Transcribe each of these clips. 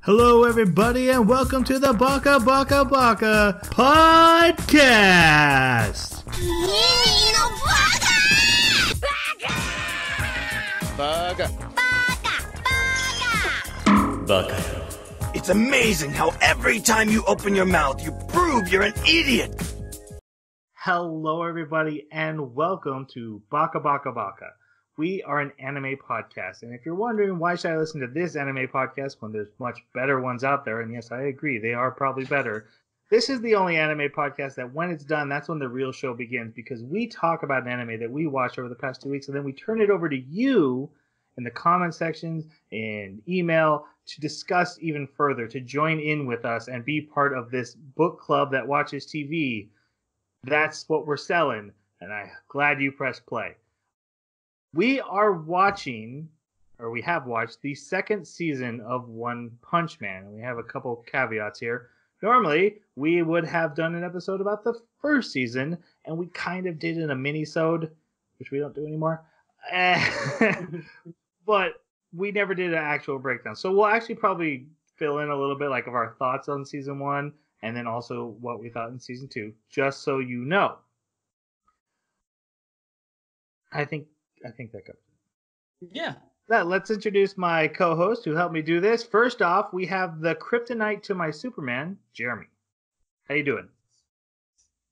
Hello, everybody, and welcome to the Baka podcast. Baka. It's amazing how every time you open your mouth, you prove you're an idiot. Hello, everybody, and welcome to Baka. We are an anime podcast, and if you're wondering why should I listen to this anime podcast when there's much better ones out there, and yes, I agree, they are probably better, this is the only anime podcast that when it's done, that's when the real show begins, because we talk about an anime that we watched over the past 2 weeks, and then we turn it over to you in the comment sections and email to discuss even further, to join in with us and be part of this book club that watches TV. That's what we're selling, and I'm glad you pressed play. We are watching, or we have watched, the second season of One Punch Man. We have a couple caveats here. Normally, we would have done an episode about the first season, and we kind of did in a mini-sode, which we don't do anymore. But we never did an actual breakdown. So we'll actually probably fill in a little bit like of our thoughts on season 1, and then also what we thought in season 2, just so you know. I think that covers it. Yeah. Let's introduce my co-host who helped me do this. First off, we have the kryptonite to my Superman, Jeremy. How you doing?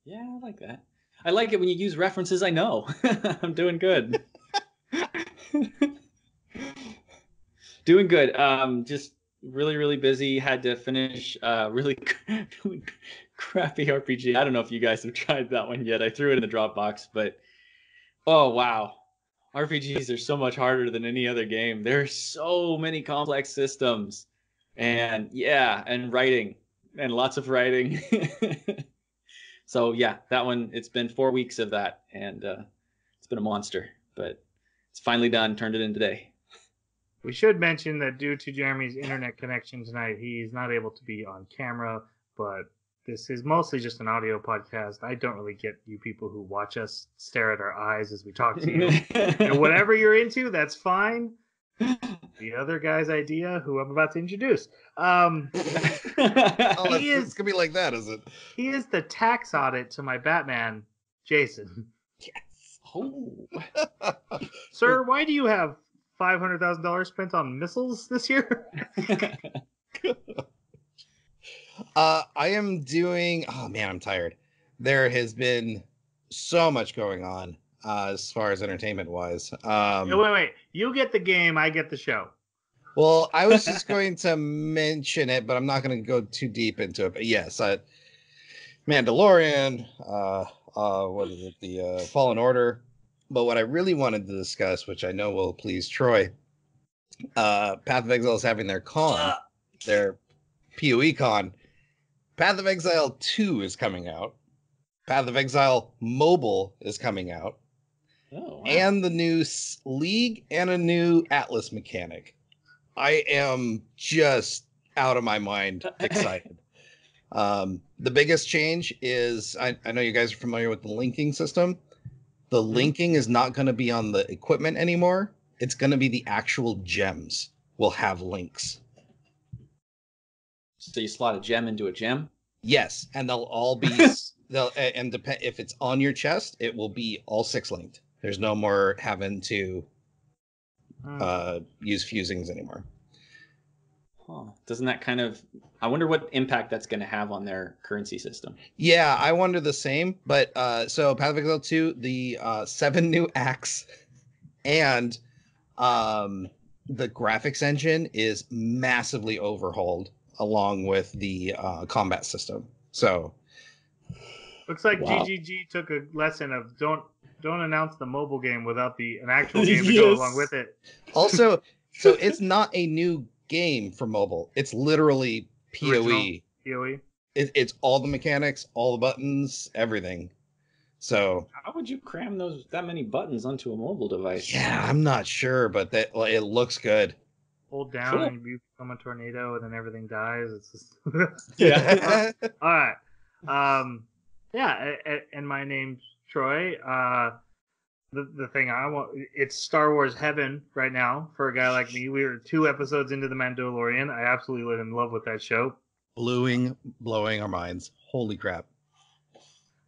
Yeah, I like that. I like it when you use references I know. I'm doing good. Doing good. Just really busy. Had to finish really crappy RPG. I don't know if you guys have tried that one yet. I threw it in the Dropbox, but oh wow. RPGs are so much harder than any other game. There's so many complex systems. And yeah, and writing. And lots of writing. So yeah, that one, it's been 4 weeks of that. And it's been a monster. But it's finally done. Turned it in today. We should mention that due to Jeremy's internet connection tonight, he's not able to be on camera. But this is mostly just an audio podcast. I don't really get you people who watch us stare at our eyes as we talk to you. Whatever you're into, that's fine. The other guy's idea, who I'm about to introduce. It's going to be like that, is it? He is the tax audit to my Batman, Jason. Yes. Oh. Sir, why do you have $500,000 spent on missiles this year? I am doing... Oh, man, I'm tired. There has been so much going on as far as entertainment-wise. Wait. You get the game, I get the show. Well, I was just going to mention it, but I'm not going to go too deep into it. But yes, Mandalorian, what is it? The Fallen Order. But what I really wanted to discuss, which I know will please Troy, Path of Exile is having their con, their PoE con. Path of Exile 2 is coming out. Path of Exile Mobile is coming out. Oh, wow. And the new League and a new Atlas mechanic. I am just out of my mind excited. The biggest change is, I know you guys are familiar with the linking system. The linking is not going to be on the equipment anymore. It's going to be the actual gems will have links. So you slot a gem into a gem? Yes, and they'll all be if it's on your chest, it will be all 6 linked. There's no more having to use fusings anymore. Huh. Doesn't that kind of... I wonder what impact that's going to have on their currency system. Yeah, I wonder the same. But so Path of Exile 2, the 7 new acts, and the graphics engine is massively overhauled, along with the combat system. So looks like wow. GGG took a lesson of don't announce the mobile game without an actual game to go along with it. Also, so it's not a new game for mobile. It's literally PoE. PoE. It's all the mechanics, all the buttons, everything. So how would you cram that many buttons onto a mobile device? Yeah, I'm not sure, but it looks good. Hold down cool. And you become a tornado, and then everything dies. It's just yeah. All right. Yeah, and my name's Troy. the thing I want. It's Star Wars heaven right now for a guy like me. We were 2 episodes into The Mandalorian. I absolutely in love with that show. Blowing our minds. Holy crap.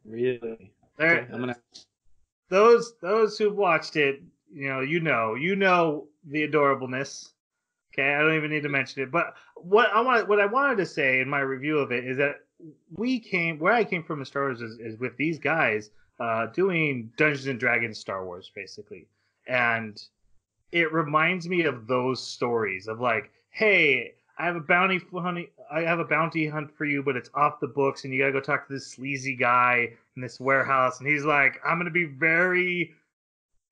Really? There, Okay, I'm gonna. those who've watched it, you know the adorableness. Okay, I don't even need to mention it. But what I wanted to say in my review of it is that where I came from in Star Wars is with these guys doing Dungeons and Dragons Star Wars basically, and it reminds me of those stories of like, hey, I have a bounty hunt for you, but it's off the books, and you gotta go talk to this sleazy guy in this warehouse, and he's like, I'm gonna be very,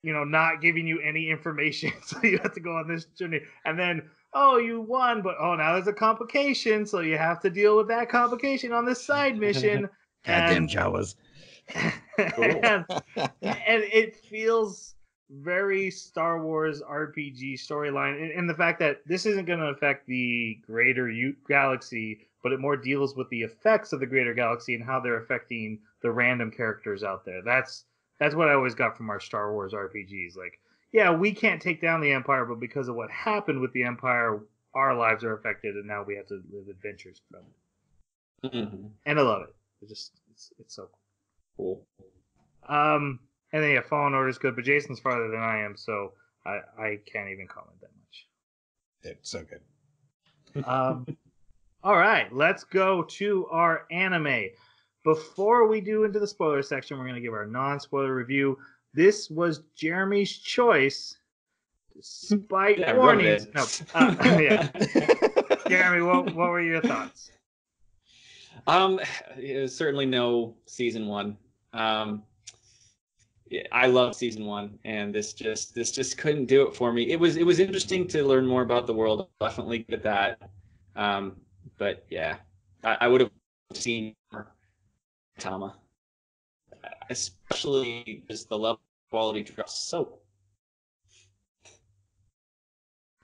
not giving you any information, so you have to go on this journey, and then, oh, you won, but oh, now there's a complication, so you have to deal with that complication on this side mission, Goddamn and Jawas. and, and it feels very Star Wars RPG storyline, and the fact that this isn't going to affect the greater galaxy, but it more deals with the effects of the greater galaxy and how they're affecting the random characters out there. That's what I always got from our Star Wars RPGs. Like, yeah, we can't take down the Empire, but because of what happened with the Empire, our lives are affected, and now we have to live adventures from it. Mm-hmm. And I love it. It's so Cool. And then yeah, Fallen Order is good, but Jason's farther than I am, so I can't even comment that much. It's so good. All right, let's go to our anime. Before we do into the spoiler section, we're going to give our non-spoiler review. This was Jeremy's choice, despite warnings. No, yeah. Jeremy, what were your thoughts? It was certainly no season 1. I love season 1, and this just couldn't do it for me. It was interesting to learn more about the world. Definitely get that. But yeah, I would have seen more Tama, especially just the level of quality drops so.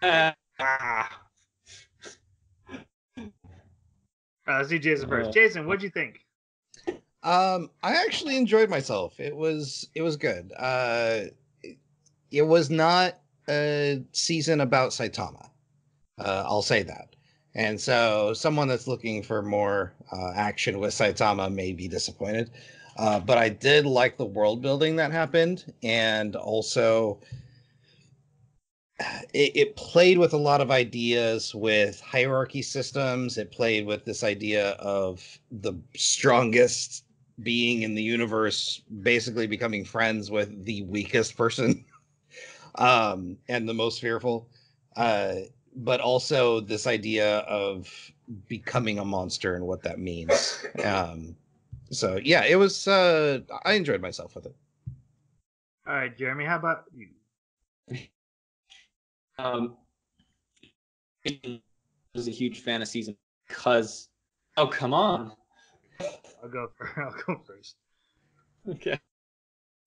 Let's do Jason first. Jason, what'd you think? I actually enjoyed myself. It was good. It was not a season about Saitama. I'll say that. And so someone that's looking for more action with Saitama may be disappointed. But I did like the world building that happened, and also it played with a lot of ideas with hierarchy systems. It played with this idea of the strongest being in the universe basically becoming friends with the weakest person and the most fearful. But also this idea of becoming a monster and what that means. So yeah, it was I enjoyed myself with it. All right, Jeremy, how about you? I was a huge fan of season because. Oh, come on. I'll go first. Okay.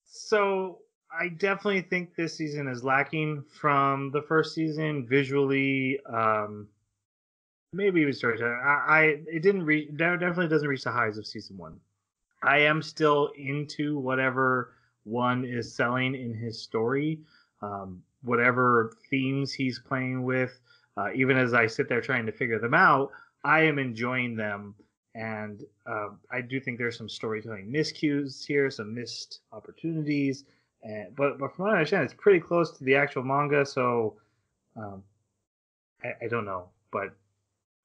So I definitely think this season is lacking from the first season visually. Maybe even storytelling. It didn't reach. Definitely doesn't reach the highs of season 1. I am still into whatever one is selling in his story, whatever themes he's playing with. Even as I sit there trying to figure them out, I am enjoying them. And I do think there's some storytelling miscues here, some missed opportunities. But from what I understand, it's pretty close to the actual manga. So I don't know. But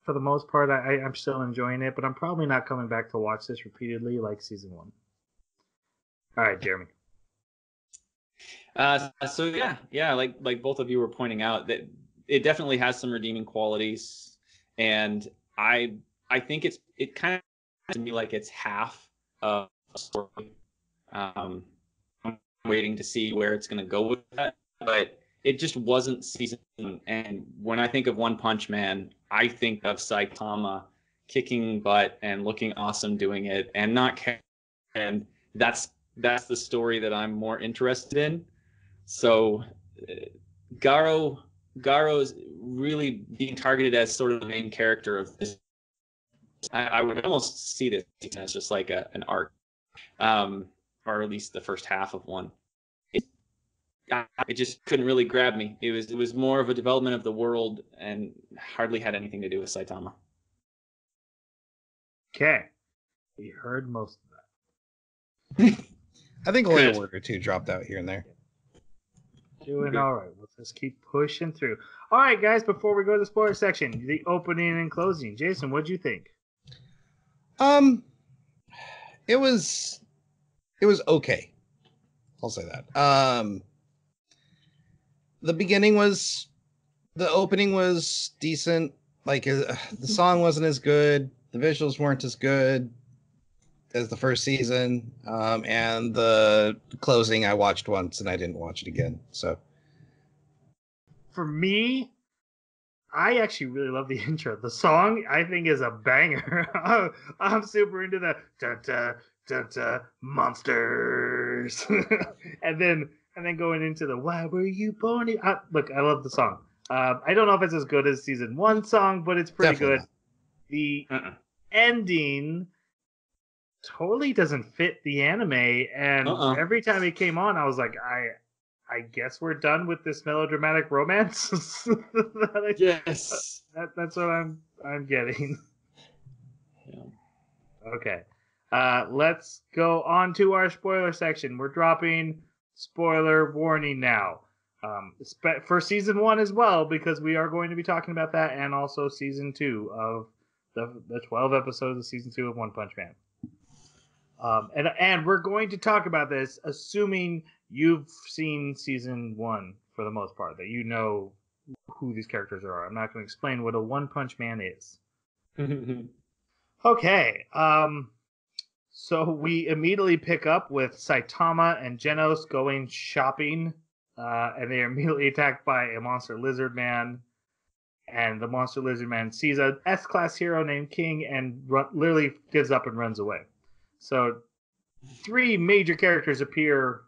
for the most part, I'm still enjoying it. But I'm probably not coming back to watch this repeatedly like season 1. All right, Jeremy. So yeah, like both of you were pointing out, that it definitely has some redeeming qualities, and I think it kind of to me like it's half of a story. I'm waiting to see where it's going to go with that, but it just wasn't season. And when I think of One Punch Man, I think of Saitama kicking butt and looking awesome doing it, and not caring. And that's the story that I'm more interested in. So Garo's really being targeted as sort of the main character of this. I would almost see this as just like an arc, or at least the first half of one. it just couldn't really grab me. It was more of a development of the world and hardly had anything to do with Saitama. Okay. We heard most of that. I think only a Good. word or two dropped out here and there. Doing all right. We'll just keep pushing through. All right, guys, before we go to the spoiler section, the opening and closing. Jason, what'd you think? It was okay. I'll say that. The opening was decent. Like the song wasn't as good. The visuals weren't as good as the first season. And the closing I watched once and I didn't watch it again. So For me, I actually really love the intro. The song, I think, is a banger. I'm super into the da da da monsters, and then going into the why were you born? Look, I love the song. I don't know if it's as good as season 1 song, but it's pretty Definitely good. not. The ending totally doesn't fit the anime, and every time it came on, I was like, I guess we're done with this melodramatic romance. Yes. That's what I'm getting. Yeah. Okay. Let's go on to our spoiler section. We're dropping spoiler warning now. For season 1 as well, because we are going to be talking about that, and also season 2 of the 12 episodes of season 2 of One Punch Man. And we're going to talk about this, assuming you've seen season 1 for the most part, that you know who these characters are. I'm not going to explain what a One Punch Man is. Okay. So we immediately pick up with Saitama and Genos going shopping, and they are immediately attacked by a monster lizard man. And the monster lizard man sees a S-class hero named King and literally gives up and runs away. So 3 major characters appear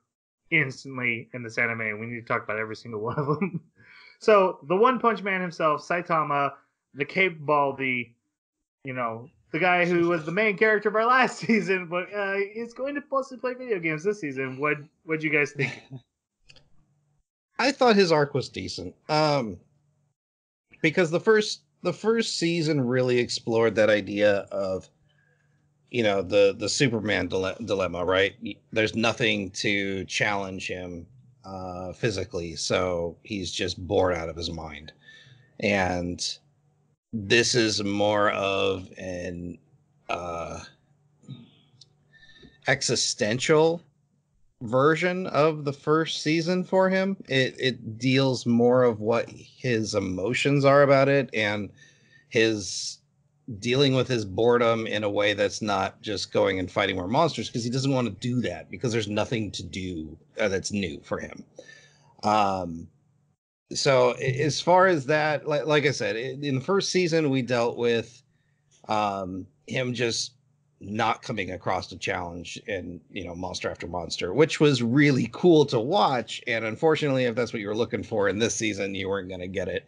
instantly in this anime, and we need to talk about every single one of them. So the One Punch Man himself, Saitama, the Cape Baldy, the guy who was the main character of our last season, but is going to mostly play video games this season. What'd you guys think? I thought his arc was decent. Because the first season really explored that idea of the Superman dilemma, right? There's nothing to challenge him physically, so he's just bored out of his mind. And this is more of an existential version of the first season for him. It deals more of what his emotions are about it and his dealing with his boredom in a way that's not just going and fighting more monsters, because he doesn't want to do that because there's nothing to do that's new for him. So as far as that, like I said, in the first season, we dealt with him just not coming across a challenge and monster after monster, which was really cool to watch. And unfortunately, if that's what you were looking for in this season, you weren't going to get it.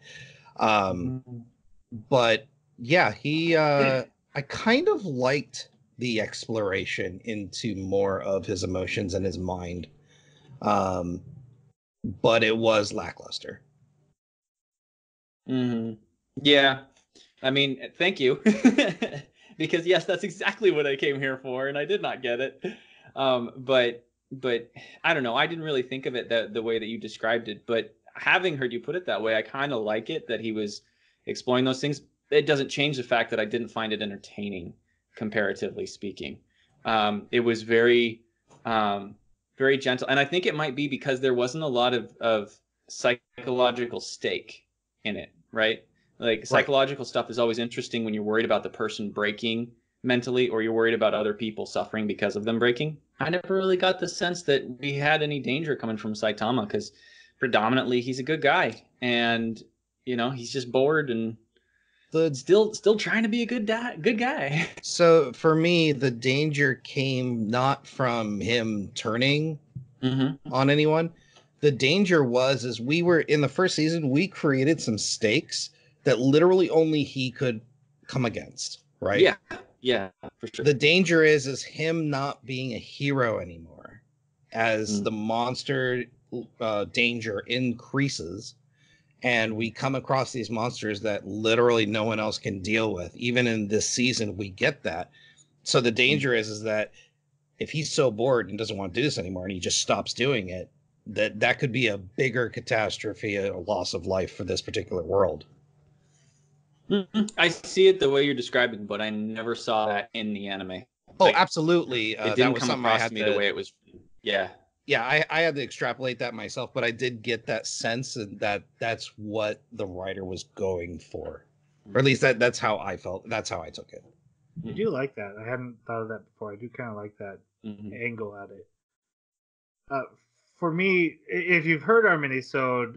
But yeah, I kind of liked the exploration into more of his emotions and his mind. But it was lackluster. Yeah. I mean, thank you. Because yes, that's exactly what I came here for, and I did not get it. But I don't know. I didn't really think of it the way that you described it. But having heard you put it that way, I kind of like it that he was exploring those things. It doesn't change the fact that I didn't find it entertaining, comparatively speaking. It was very, very gentle, and I think it might be because there wasn't a lot of psychological stake in it, right? Like psychological stuff is always interesting when you're worried about the person breaking mentally, or you're worried about other people suffering because of them breaking. I never really got the sense that we had any danger coming from Saitama, because predominantly he's a good guy, and he's just bored and still trying to be a good guy. So for me, the danger came not from him turning on anyone. The danger was we were in the first season, we created some stakes that literally only he could come against, right? Yeah, for sure. The danger is him not being a hero anymore, as the monster danger increases, and we come across these monsters that literally no one else can deal with. Even in this season, we get that. So the danger is that if he's so bored and doesn't want to do this anymore and he just stops doing it, that could be a bigger catastrophe, a loss of life for this particular world. I see it the way you're describing, but I never saw that in the anime. Oh, absolutely. It didn't come across to me the way it was. Yeah. Yeah, I had to extrapolate that myself, but I did get that sense that that's what the writer was going for. Or at least that's how I felt. That's how I took it. I do like that. I hadn't thought of that before. I do kind of like that angle at it. For me, if you've heard our minisode,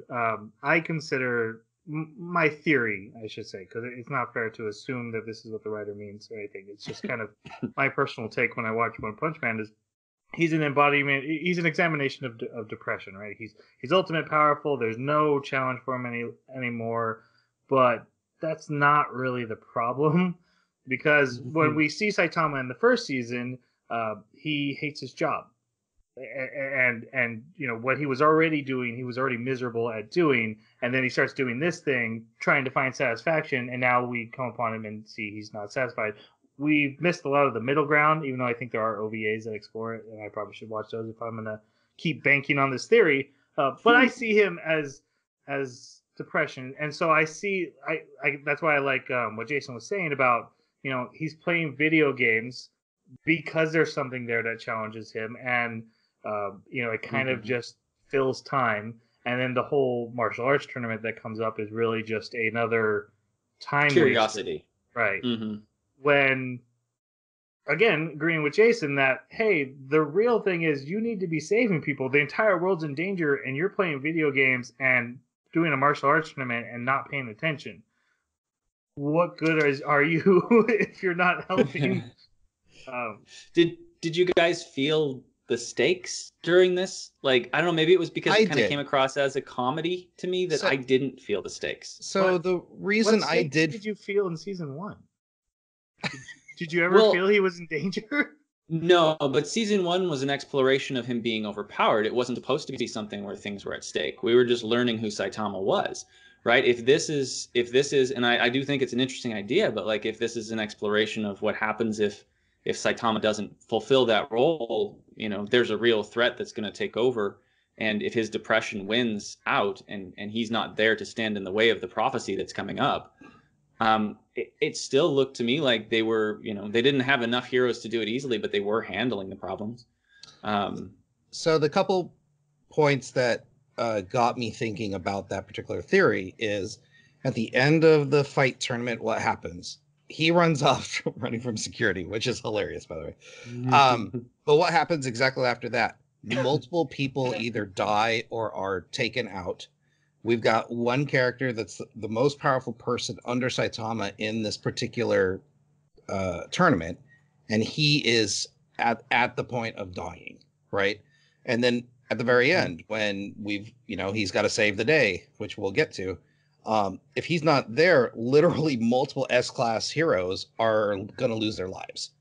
I consider my theory, I should say, because it's not fair to assume that this is what the writer means or anything. It's just kind of my personal take when I watch One Punch Man is he's an embodiment. He's an examination of depression, right? He's ultimate powerful. There's no challenge for him anymore, but that's not really the problem. Because when we see Saitama in the first season, he hates his job, and you know what he was already doing, he was already miserable at doing, and then he starts doing this thing, trying to find satisfaction, and now we come upon him and see he's not satisfied. We've missed a lot of the middle ground, even though I think there are OVAs that explore it, and I probably should watch those if I'm gonna keep banking on this theory. But I see him as depression, and so I see I that's why I like what Jason was saying about. You know, he's playing video games because there's something there that challenges him, and you know, it kind of just fills time. And then the whole martial arts tournament that comes up is really just another time curiosity, waster. Right? When again, agreeing with Jason that hey, the real thing is you need to be saving people. The entire world's in danger, and you're playing video games and doing a martial arts tournament and not paying attention. What good are you if you're not helping? Did you guys feel the stakes during this? Like, I don't know, maybe it was because it kind of came across as a comedy to me that I didn't feel the stakes. So the reason I did you feel in season 1? Did you ever feel he was in danger? No, but season 1 was an exploration of him being overpowered. It wasn't supposed to be something where things were at stake. We were just learning who Saitama was. Right. If this is, and I do think it's an interesting idea, but like if this is an exploration of what happens if Saitama doesn't fulfill that role, you know, there's a real threat that's going to take over. And if his depression wins out and he's not there to stand in the way of the prophecy that's coming up, it still looked to me like they were, you know, they didn't have enough heroes to do it easily, but they were handling the problems. So the couple points that got me thinking about that particular theory is at the end of the fight tournament, what happens? He runs off running from security, which is hilarious, by the way. But what happens exactly after that? Multiple people either die or are taken out. We've got one character that's the most powerful person under Saitama in this particular tournament, and he is at the point of dying, right? And then at the very end, when he's got to save the day, which we'll get to. If he's not there, literally multiple S-class heroes are going to lose their lives.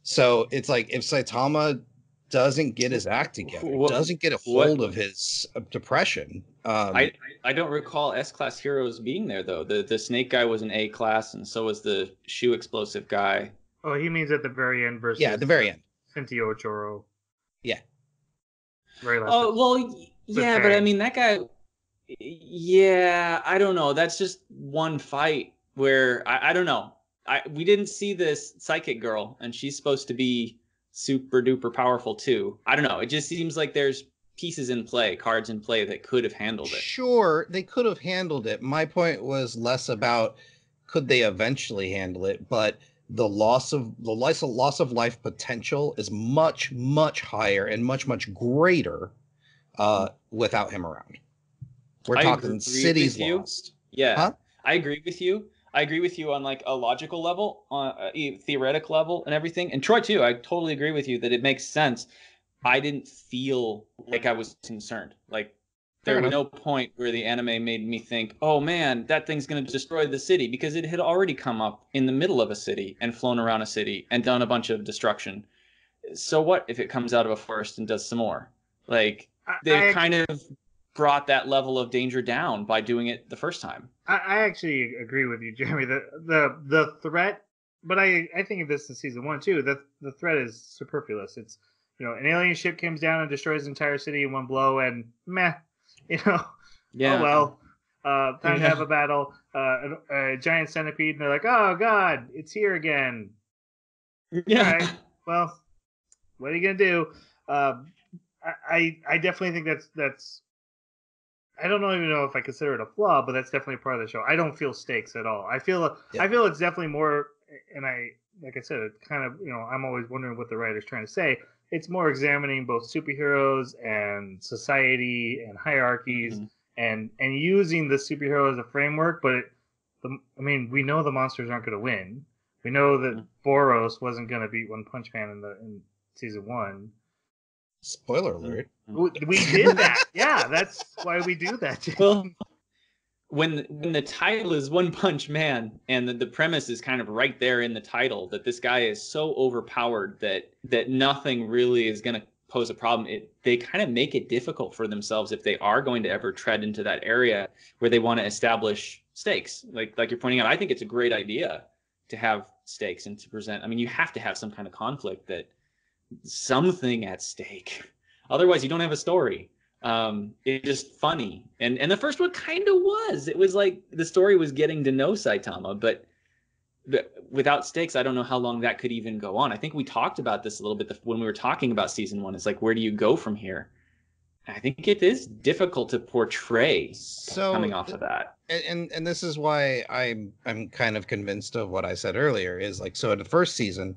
So it's like if Saitama doesn't get his act together, doesn't get a hold of his depression. I don't recall S-class heroes being there though. The snake guy was an A-class, and so was the shoe explosive guy. Oh, he means at the very end versus at the very end. Sentio Choro. Yeah. Very last. Oh well, yeah, but I mean that guy. Yeah, I don't know. That's just one fight where I don't know. We didn't see this psychic girl, and she's supposed to be super duper powerful too. I don't know. It just seems like there's pieces in play, cards in play that could have handled it. Sure, they could have handled it. My point was less about could they eventually handle it, but the loss of life potential is much, much higher and much, much greater without him around. We're talking cities lost. Yeah, huh? I agree with you. I agree with you on like a logical level, on a theoretical level and everything. And Troy too, I totally agree with you that it makes sense. I didn't feel like I was concerned. Like there was no point where the anime made me think, oh man, that thing's going to destroy the city, because it had already come up in the middle of a city and flown around a city and done a bunch of destruction. So what if it comes out of a forest and does some more? Like, they've kind of brought that level of danger down by doing it the first time. I actually agree with you, Jeremy. The threat, but I think of this in season 1 too. The threat is superfluous. It's an alien ship comes down and destroys the entire city in one blow, and meh, Yeah. Oh well. Time to have a battle. A giant centipede, and they're like, "Oh God, it's here again." Yeah. All right. Well, what are you gonna do? I definitely think that's. I don't even know if I consider it a flaw, but that's definitely part of the show. I don't feel stakes at all. I feel it's definitely more, and like I said, it kind of I'm always wondering what the writer's trying to say. It's more examining both superheroes and society and hierarchies, and using the superhero as a framework. But we know the monsters aren't going to win. We know that Boros wasn't going to beat One Punch Man in season 1. Spoiler alert. We did that. Yeah, that's why we do that. Well, when the title is One Punch Man, and the premise is kind of right there in the title, that this guy is so overpowered that nothing really is going to pose a problem, they kind of make it difficult for themselves if they are going to ever tread into that area where they want to establish stakes. Like you're pointing out, I think it's a great idea to have stakes and to present. I mean, you have to have some kind of conflict, that something at stake. Otherwise, you don't have a story. It's just funny. And the first one kind of was. It was like the story was getting to know Saitama, but without stakes, I don't know how long that could even go on. I think we talked about this a little bit when we were talking about season 1. It's like, where do you go from here? I think it is difficult to portray coming off of that. And this is why I'm kind of convinced of what I said earlier, is like, so in the first season,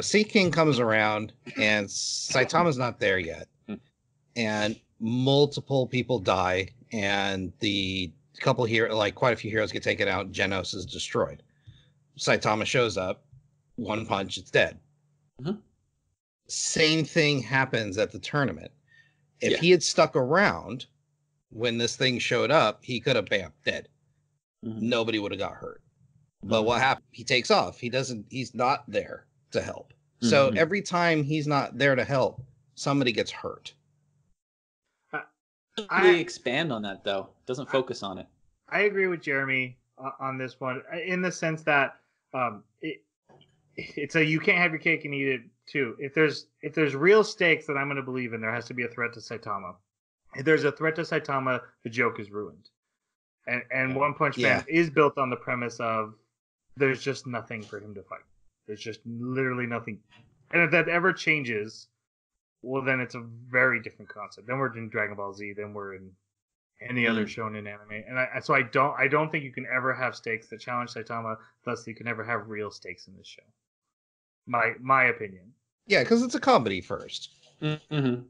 Sea King comes around and Saitama's not there yet. And multiple people die, and the couple here, like quite a few heroes get taken out. Genos is destroyed. Saitama shows up, one punch, it's dead. Same thing happens at the tournament. If he had stuck around when this thing showed up, he could have dead. Nobody would have got hurt. But what happened? He takes off. He's not there to help. So every time he's not there to help, somebody gets hurt. They expand on that, though. Doesn't focus on it. I agree with Jeremy on this one, in the sense that it's you can't have your cake and eat it too. If there's real stakes that I'm going to believe in, there has to be a threat to Saitama. If there's a threat to Saitama, the joke is ruined. And One Punch Man is built on the premise of there's just nothing for him to fight. There's just literally nothing. And if that ever changes, well, then it's a very different concept. Then we're in Dragon Ball Z. Then we're in any other shonen anime. And so I don't think you can ever have stakes that challenge Saitama. Thus, you can never have real stakes in this show. My opinion. Yeah, because it's a comedy first. Okay,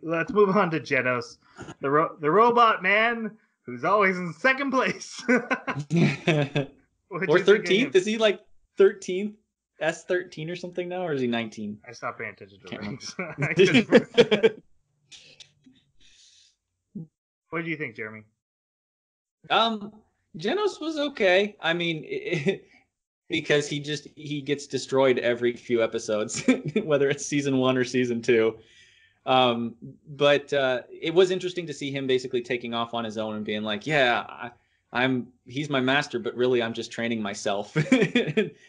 let's move on to Genos, the robot man who's always in second place. Or 13th? Is he like 13th? S13 or something now, or is he 19? I stopped paying attention to ranks. What do you think, Jeremy? Genos was okay. I mean, because he gets destroyed every few episodes, whether it's season 1 or season 2. But it was interesting to see him basically taking off on his own and being like, yeah, he's my master, but really I'm just training myself.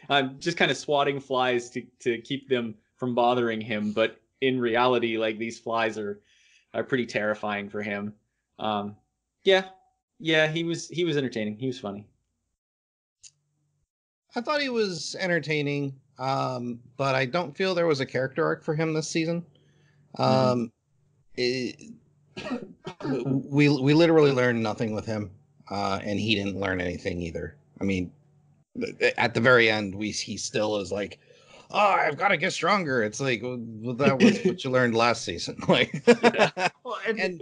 I'm just kind of swatting flies to keep them from bothering him. But in reality, like, these flies are pretty terrifying for him. Yeah, he was entertaining. He was funny. I thought he was entertaining, but I don't feel there was a character arc for him this season. We literally learned nothing with him. And he didn't learn anything either. I mean, at the very end, he still is like, "Oh, I've got to get stronger." It's like, well, that was what you learned last season. Like, and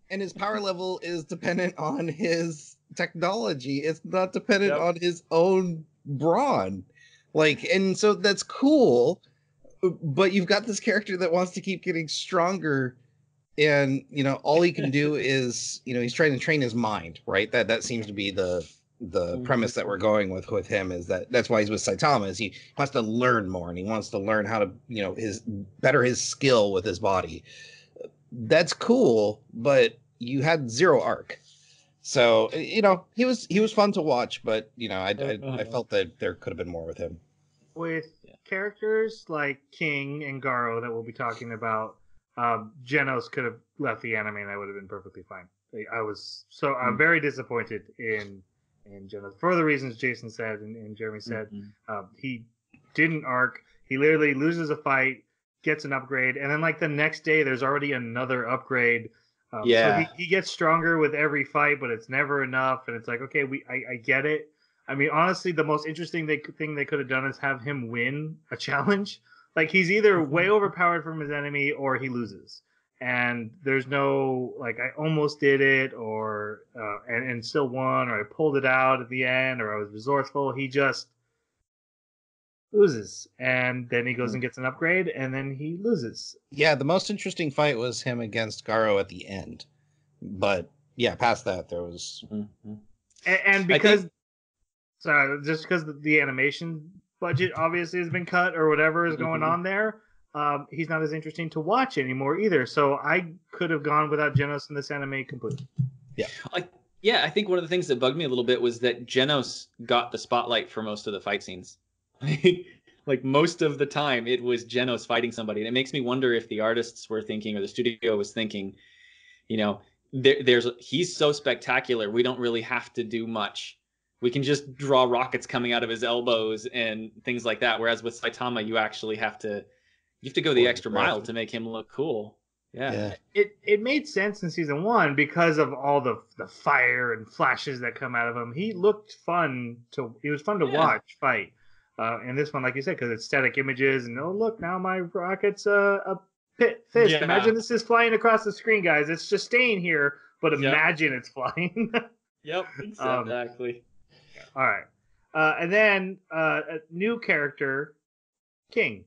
his power level is dependent on his technology. It's not dependent on his own brawn. Like, and so that's cool. But you've got this character that wants to keep getting stronger. And, all he can do is, he's trying to train his mind, right? That seems to be the premise that we're going with him, is that's why he's with Saitama, is he wants to learn more, and he wants to learn how to, better his skill with his body. that's cool, but you had zero arc. So he was fun to watch, but I felt that there could have been more with him. With characters like King and Garo that we'll be talking about, Genos could have left the anime and that would have been perfectly fine. I'm very disappointed in Genos for the reasons Jason said and Jeremy said. He didn't arc. He literally loses a fight, gets an upgrade, and then like the next day there's already another upgrade. So he gets stronger with every fight, but it's never enough. And it's like, okay, I get it. I mean, honestly, the most interesting thing they could have done is have him win a challenge. Like he's either way overpowered from his enemy or he loses. And there's no like I almost did it or and still won, or I pulled it out at the end, or I was resourceful. He just loses, and then he goes and gets an upgrade, and then he loses. Yeah, the most interesting fight was him against Garo at the end, but yeah, past that there was. And because, just because the animation budget obviously has been cut or whatever is going on there, he's not as interesting to watch anymore either. So I could have gone without Genos in this anime completely. Yeah. I think one of the things that bugged me a little bit was that Genos got the spotlight for most of the fight scenes. Like most of the time it was Genos fighting somebody, and it makes me wonder if the artists were thinking, or the studio was thinking, he's so spectacular, we don't really have to do much, we can just draw rockets coming out of his elbows and things like that, whereas with Saitama you actually have to go the extra mile to make him look cool. It made sense in season 1 because of all the fire and flashes that come out of him. He was fun to watch fight. And this one, like you said, because it's static images, and oh look, now my rocket's a fist. Yeah. Imagine this is flying across the screen, guys. It's just staying here, but imagine it's flying. Yep, exactly. All right, and then a new character, King,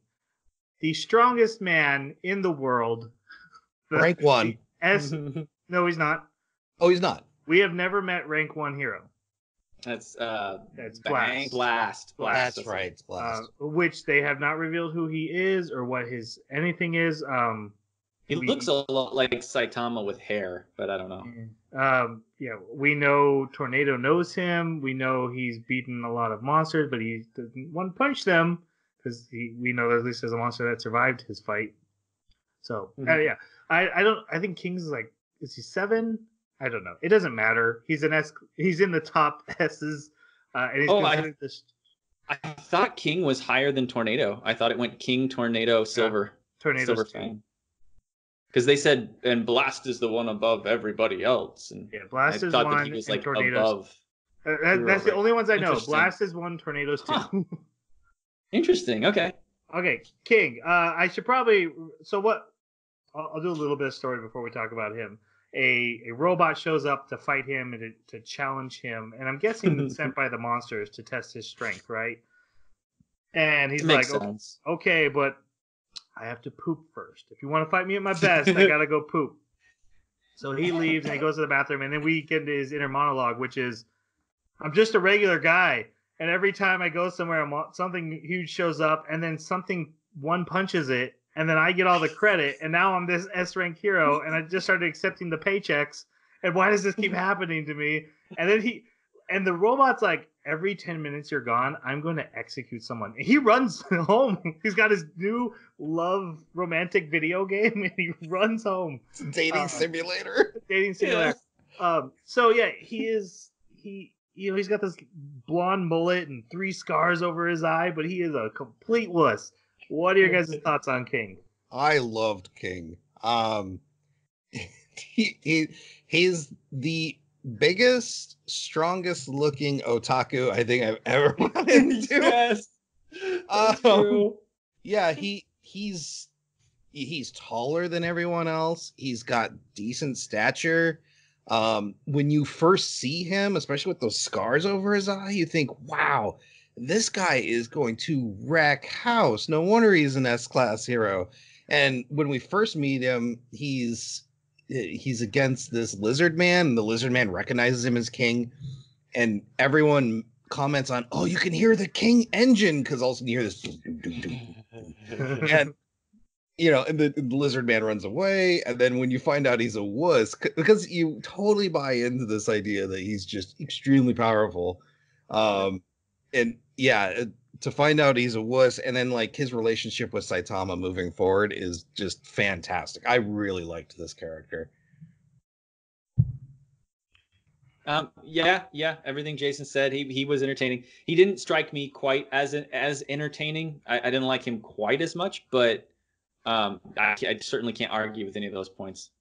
the strongest man in the world. Rank 1. No, he's not. Oh, he's not. We have never met rank 1 hero. That's Blast. That's right. It's Blast. Which they have not revealed who he is or what his anything is. He looks a lot like Saitama with hair, but I don't know. We know Tornado knows him. We know he's beaten a lot of monsters, but he doesn't one punch them because we know that at least there's a monster that survived his fight. So I think King's like, is he 7? I don't know. It doesn't matter. He's an S. He's in the top S's. And he's I thought King was higher than Tornado. I thought it went King, Tornado, Silver. Tornado, because they said, and Blast is the one above everybody else. And Blast is 1. That he was like above. That's the only ones I know. Blast is 1. Tornado's 2. Huh. Interesting. Okay, King. I should probably. So what? I'll do a little bit of story before we talk about him. A robot shows up to fight him and to challenge him, and I'm guessing sent by the monsters to test his strength, right? And he's like, okay, but I have to poop first. If you want to fight me at my best, I gotta go poop. So he leaves and he goes to the bathroom, and then we get into his inner monologue, which is, I'm just a regular guy, and every time I go somewhere, something huge shows up, and then something one punches it, and then I get all the credit, and now I'm this S-rank hero, and I just started accepting the paychecks, and why does this keep happening to me? And then the robot's like, every 10 minutes you're gone, I'm going to execute someone. And he runs home. He's got his new love romantic video game, and he runs home. It's a dating simulator. Dating simulator. Yeah. He's got this blonde mullet and 3 scars over his eye, but he is a complete wuss. What are your guys' thoughts on King? I loved King. He's the biggest, strongest looking otaku I think I've ever run into. Yes. True. Yeah, he's taller than everyone else. He's got decent stature. When you first see him, especially with those scars over his eye, you think, wow, this guy is going to wreck house. No wonder he's an S-class hero. And when we first meet him, he's against this lizard man, and the lizard man recognizes him as King. And everyone comments on, oh, you can hear the King engine, because also you hear this. And and the lizard man runs away, and then when you find out he's a wuss, because you totally buy into this idea that he's just extremely powerful, and yeah, to find out he's a wuss, and then like his relationship with Saitama moving forward is just fantastic. I really liked this character. Yeah, everything Jason said, he was entertaining. He didn't strike me quite as entertaining. I didn't like him quite as much, but I certainly can't argue with any of those points.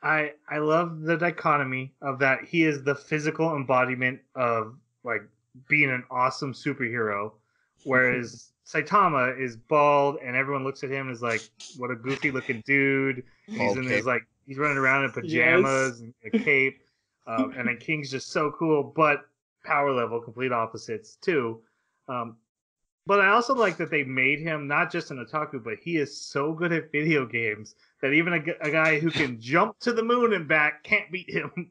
I love the dichotomy of that he is the physical embodiment of like being an awesome superhero, whereas Saitama is bald and everyone looks at him as like what a goofy looking dude. And he's Bald in cape. his like he's running around in pajamas and a cape, and then King's just so cool, but power level complete opposites too. But I also like that they made him not just an otaku, but he is so good at video games that even a guy who can jump to the moon and back can't beat him,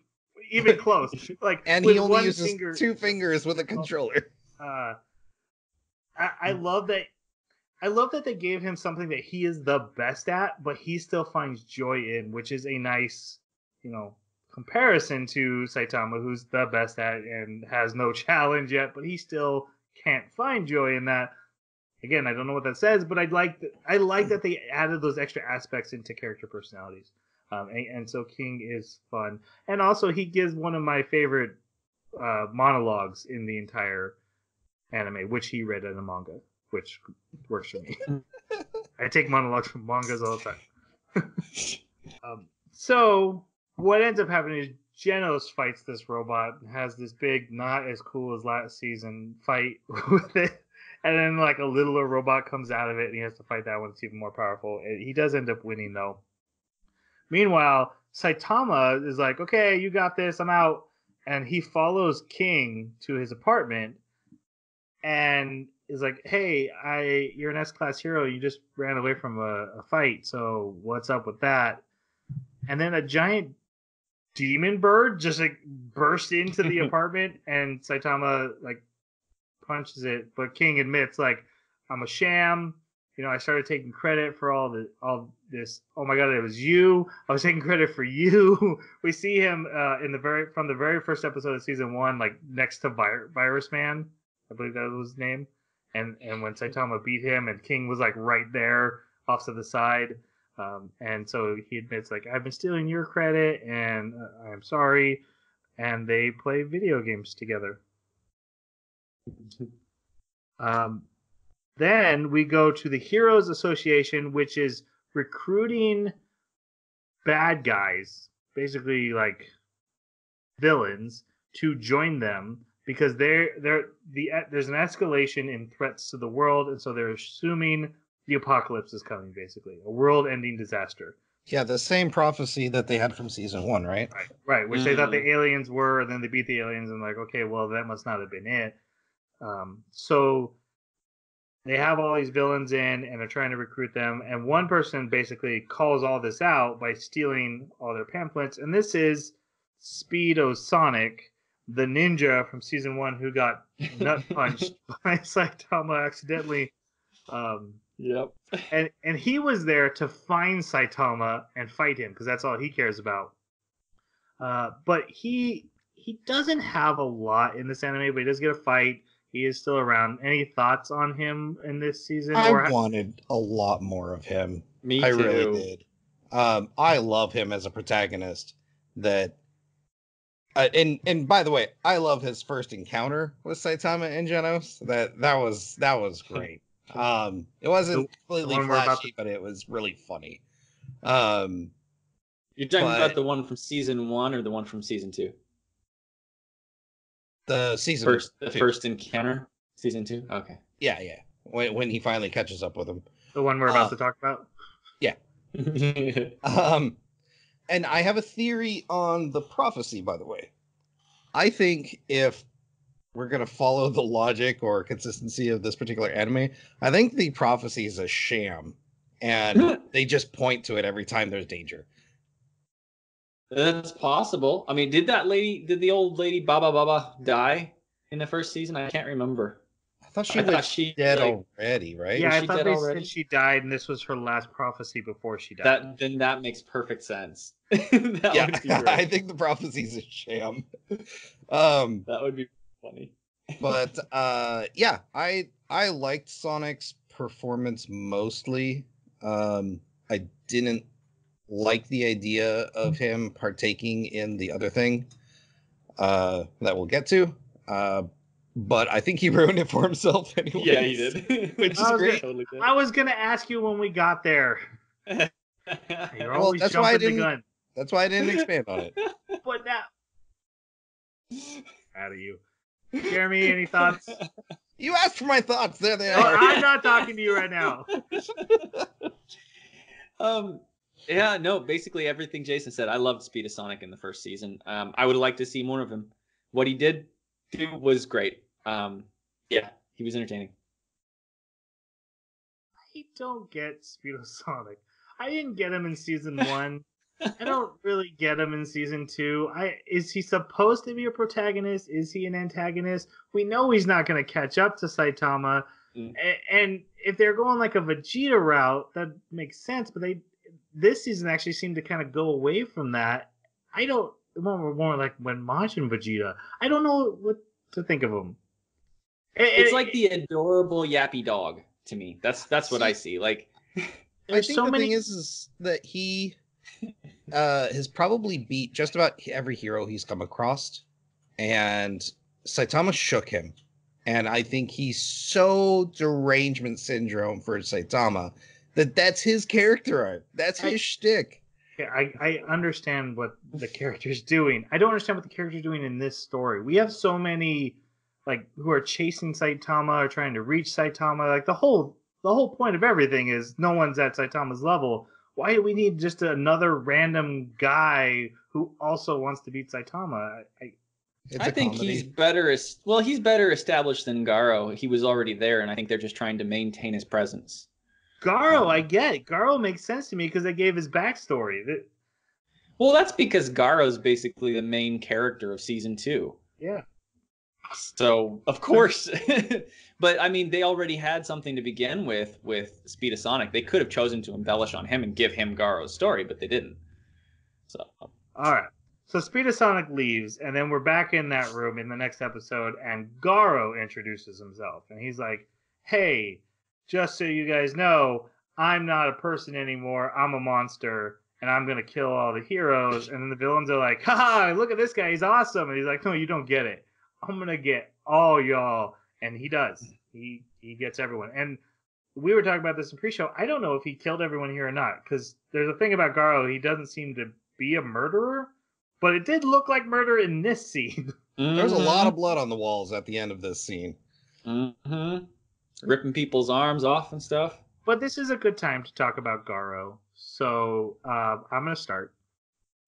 even close. Like, And with he only one uses finger, 2 fingers with a controller. I love that. I love that they gave him something that he is the best at, but he still finds joy in, which is a nice, comparison to Saitama, who's the best at and has no challenge yet, but he still can't find joy in that. Again, I don't know what that says, but I like that they added those extra aspects into character personalities, and so King is fun, and also he gives one of my favorite monologues in the entire anime, which he read in a manga, which works for me. I take monologues from mangas all the time. So what ends up happening is Genos fights this robot, has this big, not as cool as last season fight with it, and then like a littler robot comes out of it, and he has to fight that one. It's even more powerful. He does end up winning though. Meanwhile, Saitama is like, "Okay, you got this. I'm out," and he follows King to his apartment, and is like, "Hey, you're an S-class hero. You just ran away from a fight. So what's up with that?" And then a giant demon bird just like bursts into the apartment, and Saitama like punches it. But King admits like, "I'm a sham. I started taking credit for all this. Oh my god, it was you. I was taking credit for you." We see him from the very first episode of season 1, like next to Virus Man. I believe that was his name. And when Saitama beat him, and King was like right there off to the side. And so he admits like, "I've been stealing your credit, and I'm sorry." And they play video games together. Then we go to the Heroes Association, which is recruiting bad guys, basically like villains, to join them because there's an escalation in threats to the world, and so they're assuming the apocalypse is coming, basically a world-ending disaster. Yeah, the same prophecy that they had from season 1, right? Right. Which they thought the aliens were, and then they beat the aliens, and like, okay, well, that must not have been it. So they have all these villains in, and they're trying to recruit them. And one person basically calls all this out by stealing all their pamphlets. And this is Speedo Sonic, the ninja from season 1 who got nut punched by Saitama accidentally. Yep. And he was there to find Saitama and fight him because that's all he cares about. But he doesn't have a lot in this anime, but he does get a fight. He is still around. Any thoughts on him in this season? I wanted a lot more of him. Me I too. really did. I love him as a protagonist. And by the way, I love his first encounter with Saitama and Genos. That was great. It wasn't completely flashy, but it was really funny. You're talking about the one from season 1 or the one from season 2? The first encounter, season 2. Okay. Yeah. When he finally catches up with him. The one we're about to talk about. Yeah. And I have a theory on the prophecy, by the way. I think if we're going to follow the logic or consistency of this particular anime, I think the prophecy is a sham. And they just point to it every time there's danger. That's possible. I mean, did the old lady Baba die in the first season? I can't remember. thought she I thought was she dead like already, right? Yeah, Was I she thought dead they already? said she died, and this was her last prophecy before she died. that makes perfect sense. That Yeah, would be great. I think the prophecy's a sham. Um, That would be funny. but yeah, I liked Sonic's performance mostly. I didn't like the idea of him partaking in the other thing that we'll get to. But I think he ruined it for himself anyway. Yeah, he did. Which is I was great. Totally did. I was gonna ask you when we got there. You're Well, always jumping the gun. that's why I didn't expand on it. But now, out of you, Jeremy. Any thoughts? You asked for my thoughts. There they No, are. I'm not talking to you right now. Yeah, no, basically everything Jason said. I loved Speed of Sonic in the first season. I would like to see more of him. What he did do was great. Yeah, he was entertaining. I don't get Speedo Sonic. I didn't get him in season 1. I don't really get him in season 2. Is he supposed to be a protagonist? Is he an antagonist? We know he's not going to catch up to Saitama. Mm. And if they're going like a Vegeta route, that makes sense. But this season actually seemed to kind of go away from that. I don't. More like when Majin Vegeta. I don't know what to think of him. It's like the adorable yappy dog to me. That's what I see. Like, I think the thing is that he has probably beat just about every hero he's come across, and Saitama shook him. And I think he's so derangement syndrome for Saitama that's his character arc. That's his shtick. Yeah, I understand what the character's doing. I don't understand what the character's doing in this story. We have so many like who are chasing Saitama or trying to reach Saitama. Like the whole point of everything is no one's at Saitama's level. Why do we need just another random guy who also wants to beat Saitama? I think he's better. He's better established than Garo. He was already there, and I think they're just trying to maintain his presence. Garo, I get it. Garo makes sense to me because they gave his backstory. Well, that's because Garo's basically the main character of season 2. Yeah. So of course, but I mean, they already had something to begin with Speed of Sonic. They could have chosen to embellish on him and give him Garo's story, but they didn't. So all right. So Speed of Sonic leaves, and then we're back in that room in the next episode, and Garo introduces himself, and he's like, "Hey, just so you guys know, I'm not a person anymore. I'm a monster, and I'm gonna kill all the heroes." And then the villains are like, "Haha, look at this guy. He's awesome." And he's like, "No, you don't get it. I'm gonna get all y'all." And he does. He gets everyone. And we were talking about this in pre-show. I don't know if he killed everyone here or not, because there's a thing about Garo. He doesn't seem to be a murderer, but it did look like murder in this scene. There was a lot of blood on the walls at the end of this scene. Mm-hmm. Ripping people's arms off and stuff. But this is a good time to talk about Garo. So I'm gonna start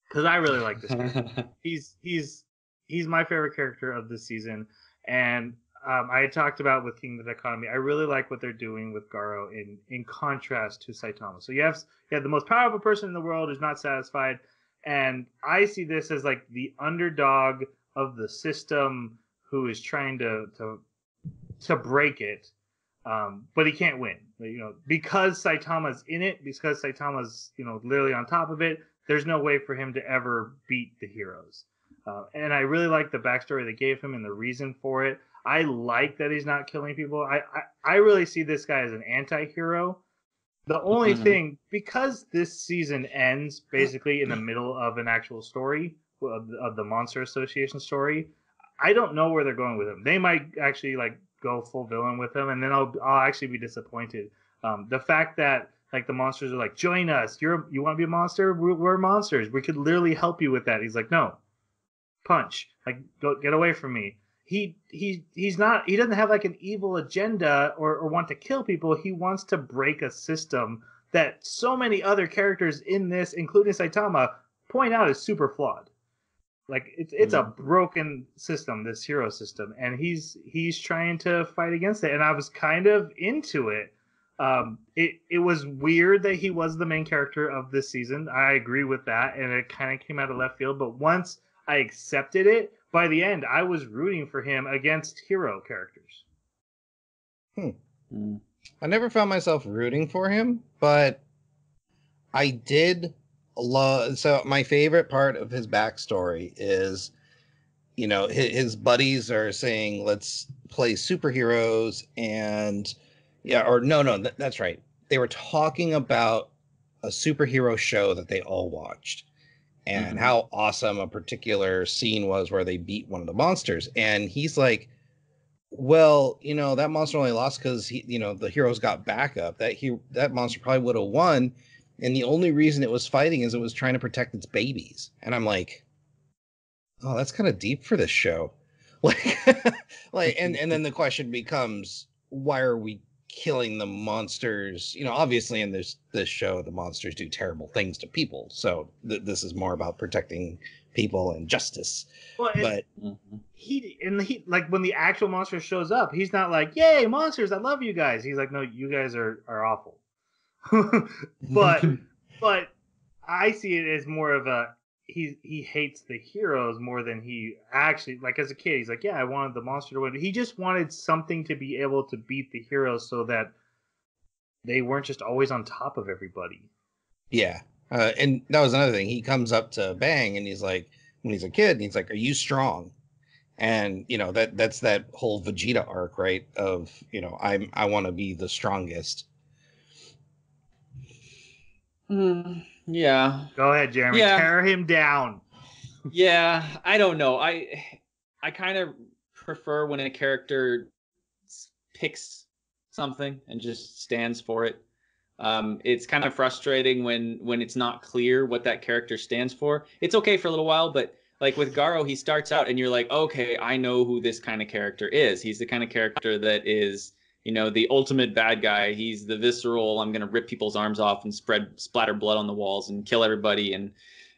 because I really like this guy. He's my favorite character of this season, and I had talked about with King of the Dichotomy. I really like what they're doing with Garo in contrast to Saitama. So you have the most powerful person in the world who's not satisfied, and I see this as like the underdog of the system who is trying to break it, but he can't win. Because Saitama's in it, because Saitama's literally on top of it. There's no way for him to ever beat the heroes. And I really like the backstory they gave him and the reason for it. I like that he's not killing people. I really see this guy as an anti-hero. The only thing, because this season ends basically in the middle of an actual story, of the Monster Association story, I don't know where they're going with him. They might actually go full villain with him, and then I'll actually be disappointed. The fact that the monsters are like, join us. You want to be a monster? We're monsters. We could literally help you with that. He's like, no. Punch, go get away from me. He's not. He doesn't have an evil agenda or want to kill people. He wants to break a system that so many other characters in this, including Saitama, point out is super flawed. It's a broken system, this hero system, and he's trying to fight against it. And I was kind of into it. It was weird that he was the main character of this season. I agree with that, and it kind of came out of left field. But once I accepted it, by the end, I was rooting for him against hero characters. I never found myself rooting for him, but I did love. So my favorite part of his backstory is, his buddies are saying, "Let's play superheroes," and yeah, or no, that's right. They were talking about a superhero show that they all watched, and how awesome a particular scene was where they beat one of the monsters, and he's like, well, that monster only lost because the heroes got backup. That monster probably would have won, and the only reason it was fighting is it was trying to protect its babies. And I'm like, oh, that's kind of deep for this show. Like, and then the question becomes, why are we killing the monsters? Obviously in this show, the monsters do terrible things to people. So this is more about protecting people and justice. Well, But he like when the actual monster shows up, he's not like, "Yay, monsters! I love you guys." He's like, "No, you guys are awful." but I see it as more of a he hates the heroes more than he actually, like, as a kid. He's like, "Yeah, I wanted the monster to win." He just wanted something to be able to beat the heroes so that they weren't just always on top of everybody. yeah, and that was another thing. He comes up to Bang and he's like, when he's a kid, and he's like, "Are you strong?" And that's that whole Vegeta arc, right? Of I want to be the strongest. Yeah. Go ahead, Jeremy. Yeah. Tear him down. Yeah. I don't know. I kind of prefer when a character picks something and just stands for it. It's kind of frustrating when it's not clear what that character stands for. It's okay for a little while, but like with Garo, he starts out and you're like, okay, I know who this kind of character is. He's the kind of character that is, the ultimate bad guy. He's the visceral, I'm going to rip people's arms off and splatter blood on the walls and kill everybody. And,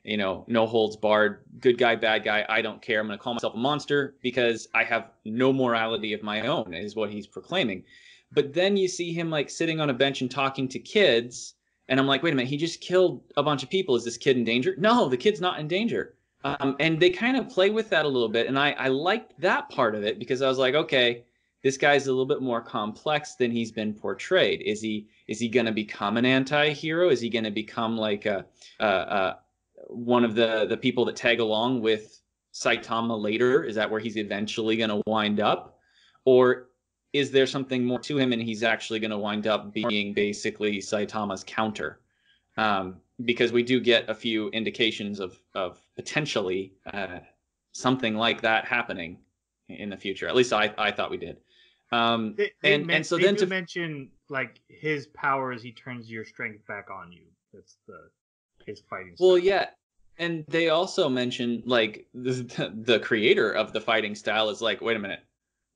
no holds barred, good guy, bad guy. I don't care. I'm going to call myself a monster because I have no morality of my own, is what he's proclaiming. But then you see him like sitting on a bench and talking to kids. And I'm like, wait a minute, he just killed a bunch of people. Is this kid in danger? No, the kid's not in danger. And they kind of play with that a little bit. And I liked that part of it because I was like, okay, this guy's a little bit more complex than he's been portrayed. Is he going to become an anti-hero? Is he going to become like one of the people that tag along with Saitama later? Is that where he's eventually going to wind up? Or is there something more to him and he's actually going to wind up being basically Saitama's counter? Because we do get a few indications of potentially something like that happening in the future. At least I thought we did. And so then to mention, like, his power is he turns your strength back on you. That's his fighting style. Well, yeah. And they also mention, like, the creator of the fighting style is like, wait a minute,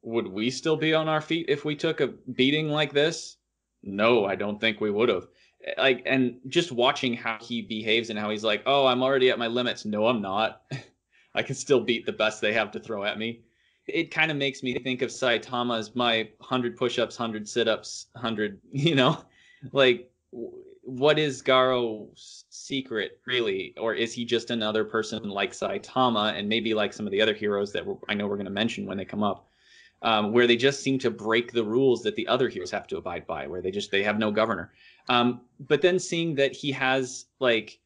would we still be on our feet if we took a beating like this? No, I don't think we would have. Like, and just watching how he behaves and how he's like, oh, I'm already at my limits. No, I'm not. I can still beat the best they have to throw at me. It kind of makes me think of Saitama as my 100 push-ups, 100 sit-ups, 100, like, what is Garo's secret really? Or is he just another person like Saitama and maybe like some of the other heroes that I know we're going to mention when they come up? Where they just seem to break the rules that the other heroes have to abide by, where they have no governor. But then seeing that he has, like,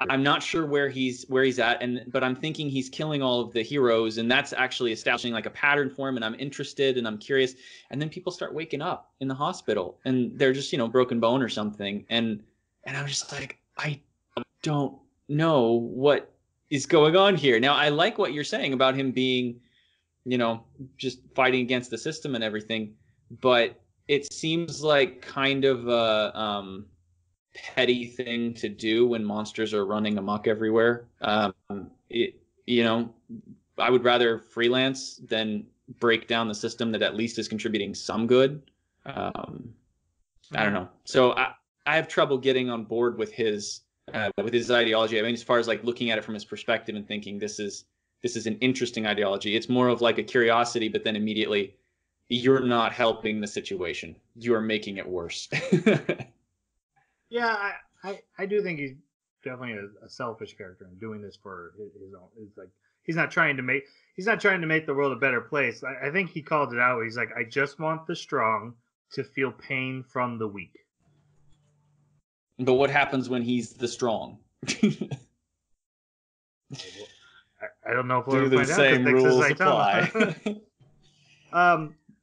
I'm not sure where he's at, but I'm thinking he's killing all of the heroes, and that's actually establishing like a pattern for him. And I'm interested and I'm curious. And then people start waking up in the hospital, and they're just broken bone or something. And I'm just like, I don't know what is going on here. Now I like what you're saying about him being just fighting against the system and everything. But it seems like kind of a petty thing to do when monsters are running amok everywhere. I would rather freelance than break down the system that at least is contributing some good. I don't know. So I have trouble getting on board with his ideology. I mean, as far as like looking at it from his perspective and thinking this is an interesting ideology. It's more of like a curiosity, but then immediately you're not helping the situation. You are making it worse. Yeah, I do think he's definitely a selfish character and doing this for his own. It's like he's not trying to make the world a better place. I think he called it out. He's like, I just want the strong to feel pain from the weak. But what happens when he's the strong? I don't know if Do we'll the find out same because rules apply?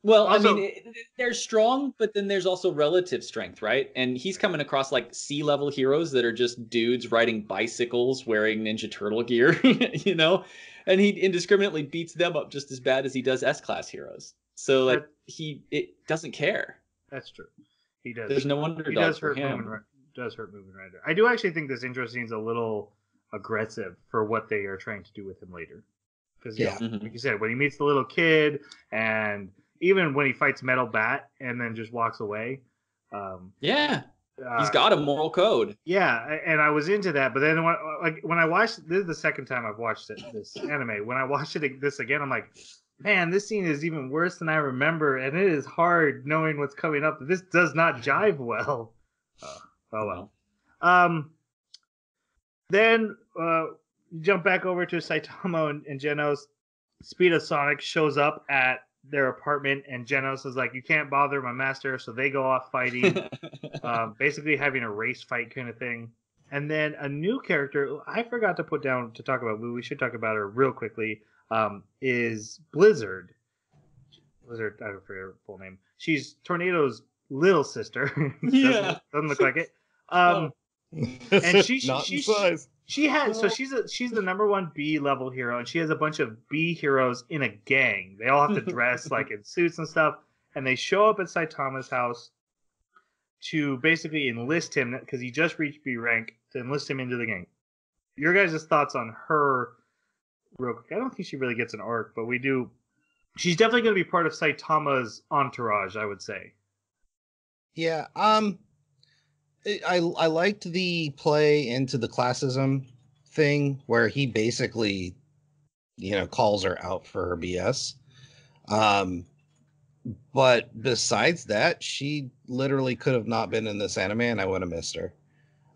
Well, I Also, mean, they're strong, but then there's also relative strength, right? And he's coming across like C-level heroes that are just dudes riding bicycles wearing Ninja Turtle gear, you know? And he indiscriminately beats them up just as bad as he does S-class heroes. So like it doesn't care. That's true. He does. There's no underdog He does for hurt him. does hurt Moving Rider. I do actually think this intro scene's a little aggressive for what they are trying to do with him later. Because like you said, when he meets the little kid, and even when he fights Metal Bat and then just walks away. He's got a moral code. Yeah, and I was into that, but then when I watched, this is the second time I've watched this anime. When I watched this again, I'm like, man, this scene is even worse than I remember, and it is hard knowing what's coming up. This does not jive well. Oh well. Then jump back over to Saitama and Genos. Speedo Sonic shows up at their apartment, and Genos is like, you can't bother my master, so they go off fighting, basically having a race fight kind of thing. And then a new character I forgot to put down to talk about, but we should talk about her real quickly, is Blizzard. Blizzard, I don't forget her full name. She's Tornado's little sister. Doesn't look like it. And she's size. She's the number one B level hero, and she has a bunch of B heroes in a gang. They all have to dress like in suits and stuff, and they show up at Saitama's house to basically enlist him because he just reached B rank, to enlist him into the gang. Your guys' thoughts on her, real quick? I don't think she really gets an arc, but we do. She's definitely going to be part of Saitama's entourage, I would say. Yeah. I liked the play into the classism thing where he basically, calls her out for her BS. But besides that, she literally could have not been in this anime, and I would have missed her.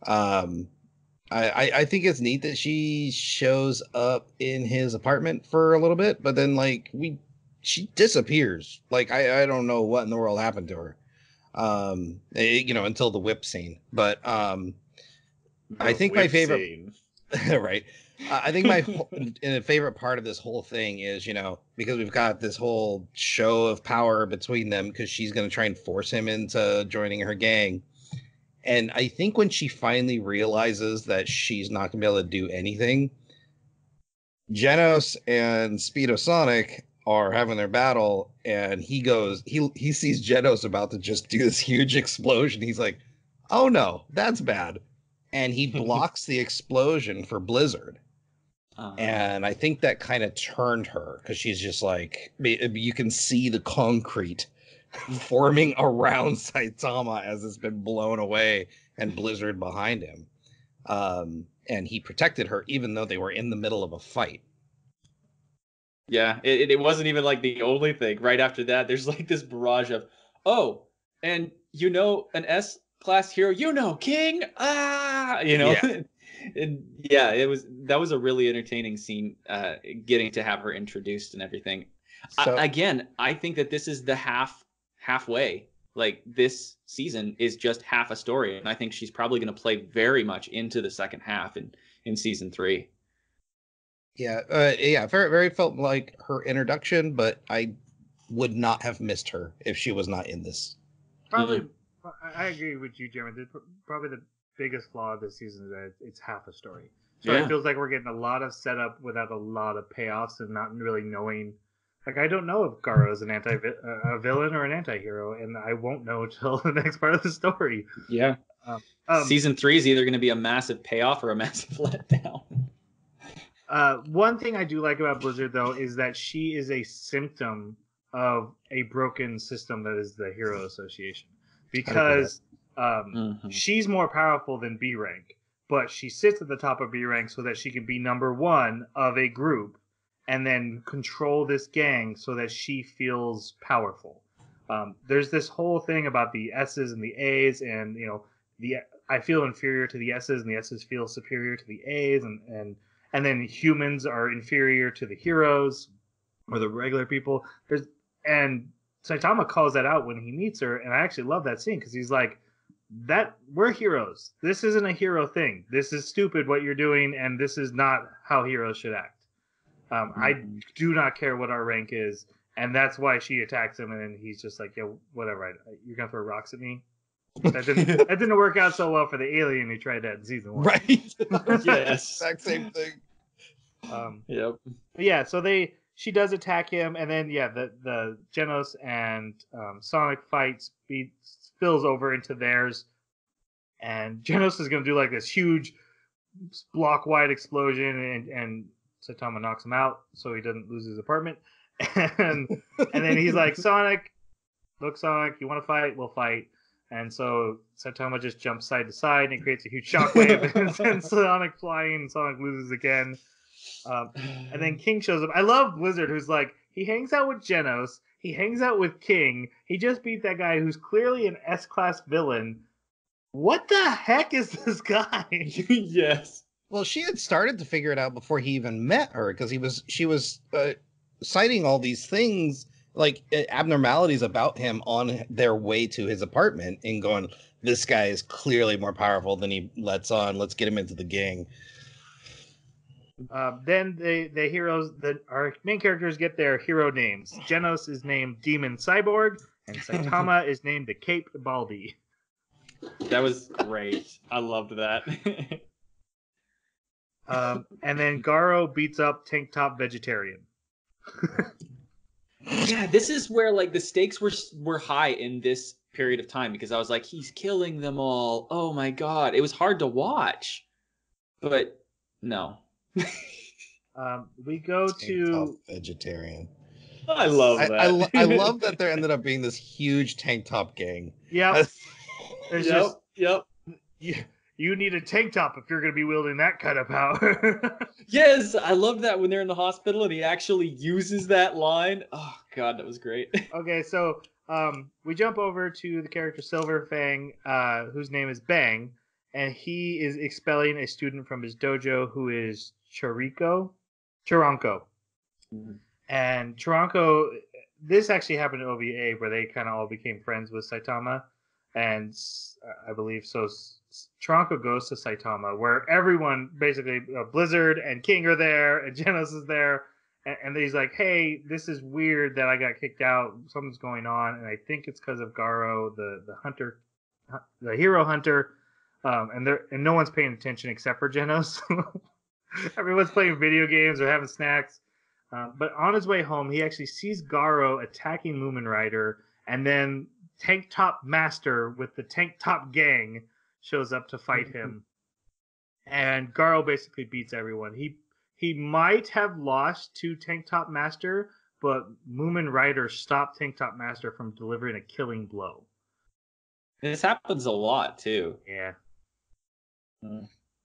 I think it's neat that she shows up in his apartment for a little bit, but then she disappears. Like I don't know what in the world happened to her. Until the whip scene. But I think my favorite right. I think my favorite part of this whole thing is, because we've got this whole show of power between them, because she's going to try and force him into joining her gang. And I think when she finally realizes that she's not going to be able to do anything, Genos and Speedo Sonic are having their battle, and he sees Genos about to just do this huge explosion. He's like, oh no, that's bad. And he blocks the explosion for Blizzard. And I think that kind of turned her, because she's just like, you can see the concrete forming around Saitama as it's been blown away, and Blizzard behind him. And he protected her even though they were in the middle of a fight. Yeah, it wasn't even like the only thing. Right after that, there's like this barrage of, and an S-class hero, King, Yeah. And yeah, that was a really entertaining scene, getting to have her introduced and everything. So, I think that this is the halfway. Like, this season is just half a story, and I think she's probably going to play very much into the second half in season 3. Yeah, very, very felt like her introduction, but I would not have missed her if she was not in this. Probably, I agree with you, Jeremy. Probably the biggest flaw of this season is that it's half a story. So it feels like we're getting a lot of setup without a lot of payoffs, and not really knowing. Like, I don't know if Garo is a villain or an anti-hero, and I won't know till the next part of the story. Yeah. Season 3 is either going to be a massive payoff or a massive letdown. One thing I do like about Blizzard, though, is that she is a symptom of a broken system that is the Hero Association. Because she's more powerful than B rank, but she sits at the top of B rank so that she can be number one of a group and then control this gang so that she feels powerful. There's this whole thing about the S's and the A's, and I feel inferior to the S's, and the S's feel superior to the A's, and and then humans are inferior to the heroes or the regular people. And Saitama calls that out when he meets her, and I actually love that scene because he's like, "That we're heroes. This isn't a hero thing. This is stupid what you're doing, and this is not how heroes should act. I do not care what our rank is." And that's why she attacks him, and then he's just like, "Yo, whatever. You're gonna throw rocks at me." That didn't work out so well for the alien who tried that in season 1. Right. Yes. Exact same thing. Yep. Yeah. So she does attack him, and then the Genos and Sonic fight spills over into theirs, and Genos is gonna do like this huge block wide explosion, and Saitama knocks him out so he doesn't lose his apartment. And then he's like, Sonic, look, Sonic, you want to fight? We'll fight. And so Saitama just jumps side to side and it creates a huge shockwave and sends Sonic flying, and Sonic loses again. And then King shows up. I love Blizzard, who's like, he hangs out with Genos, he hangs out with King, he just beat that guy who's clearly an S-class villain. What the heck is this guy? Yes. Well, she had started to figure it out before he even met her, because she was citing all these things, like abnormalities about him on their way to his apartment, and going, this guy is clearly more powerful than he lets on. Let's get him into the gang. Then the heroes, our main characters, get their hero names. Genos is named Demon Cyborg, and Saitama is named the Cape Baldy. That was great. I loved that. And then Garo beats up Tank Top Vegetarian. Yeah, this is where like the stakes were high in this period of time, because I was like, he's killing them all. Oh my god, it was hard to watch, but no. We go to Vegetarian. I love that. I love that there ended up being this huge tank top gang. Yep. Yep. You need a tank top if you're going to be wielding that kind of power. Yes, I love that when they're in the hospital and he actually uses that line. Oh god, that was great. Okay, so we jump over to the character Silver Fang, whose name is Bang, and he is expelling a student from his dojo who is Chiranko. And Chiranko, this actually happened in OVA where they kind of all became friends with Saitama, and I believe so. Chiranko goes to Saitama, where everyone, basically Blizzard and King are there, and Genos is there, and he's like, "Hey, this is weird that I got kicked out. Something's going on, and I think it's because of Garo, the hunter, the hero hunter." And no one's paying attention except for Genos. Everyone's playing video games or having snacks. But on his way home, he actually sees Garo attacking Moomin Rider, and then Tank Top Master with the Tank Top gang shows up to fight him. And Garo basically beats everyone. He might have lost to Tank Top Master, but Moomin Rider stopped Tank Top Master from delivering a killing blow. This happens a lot too. Yeah.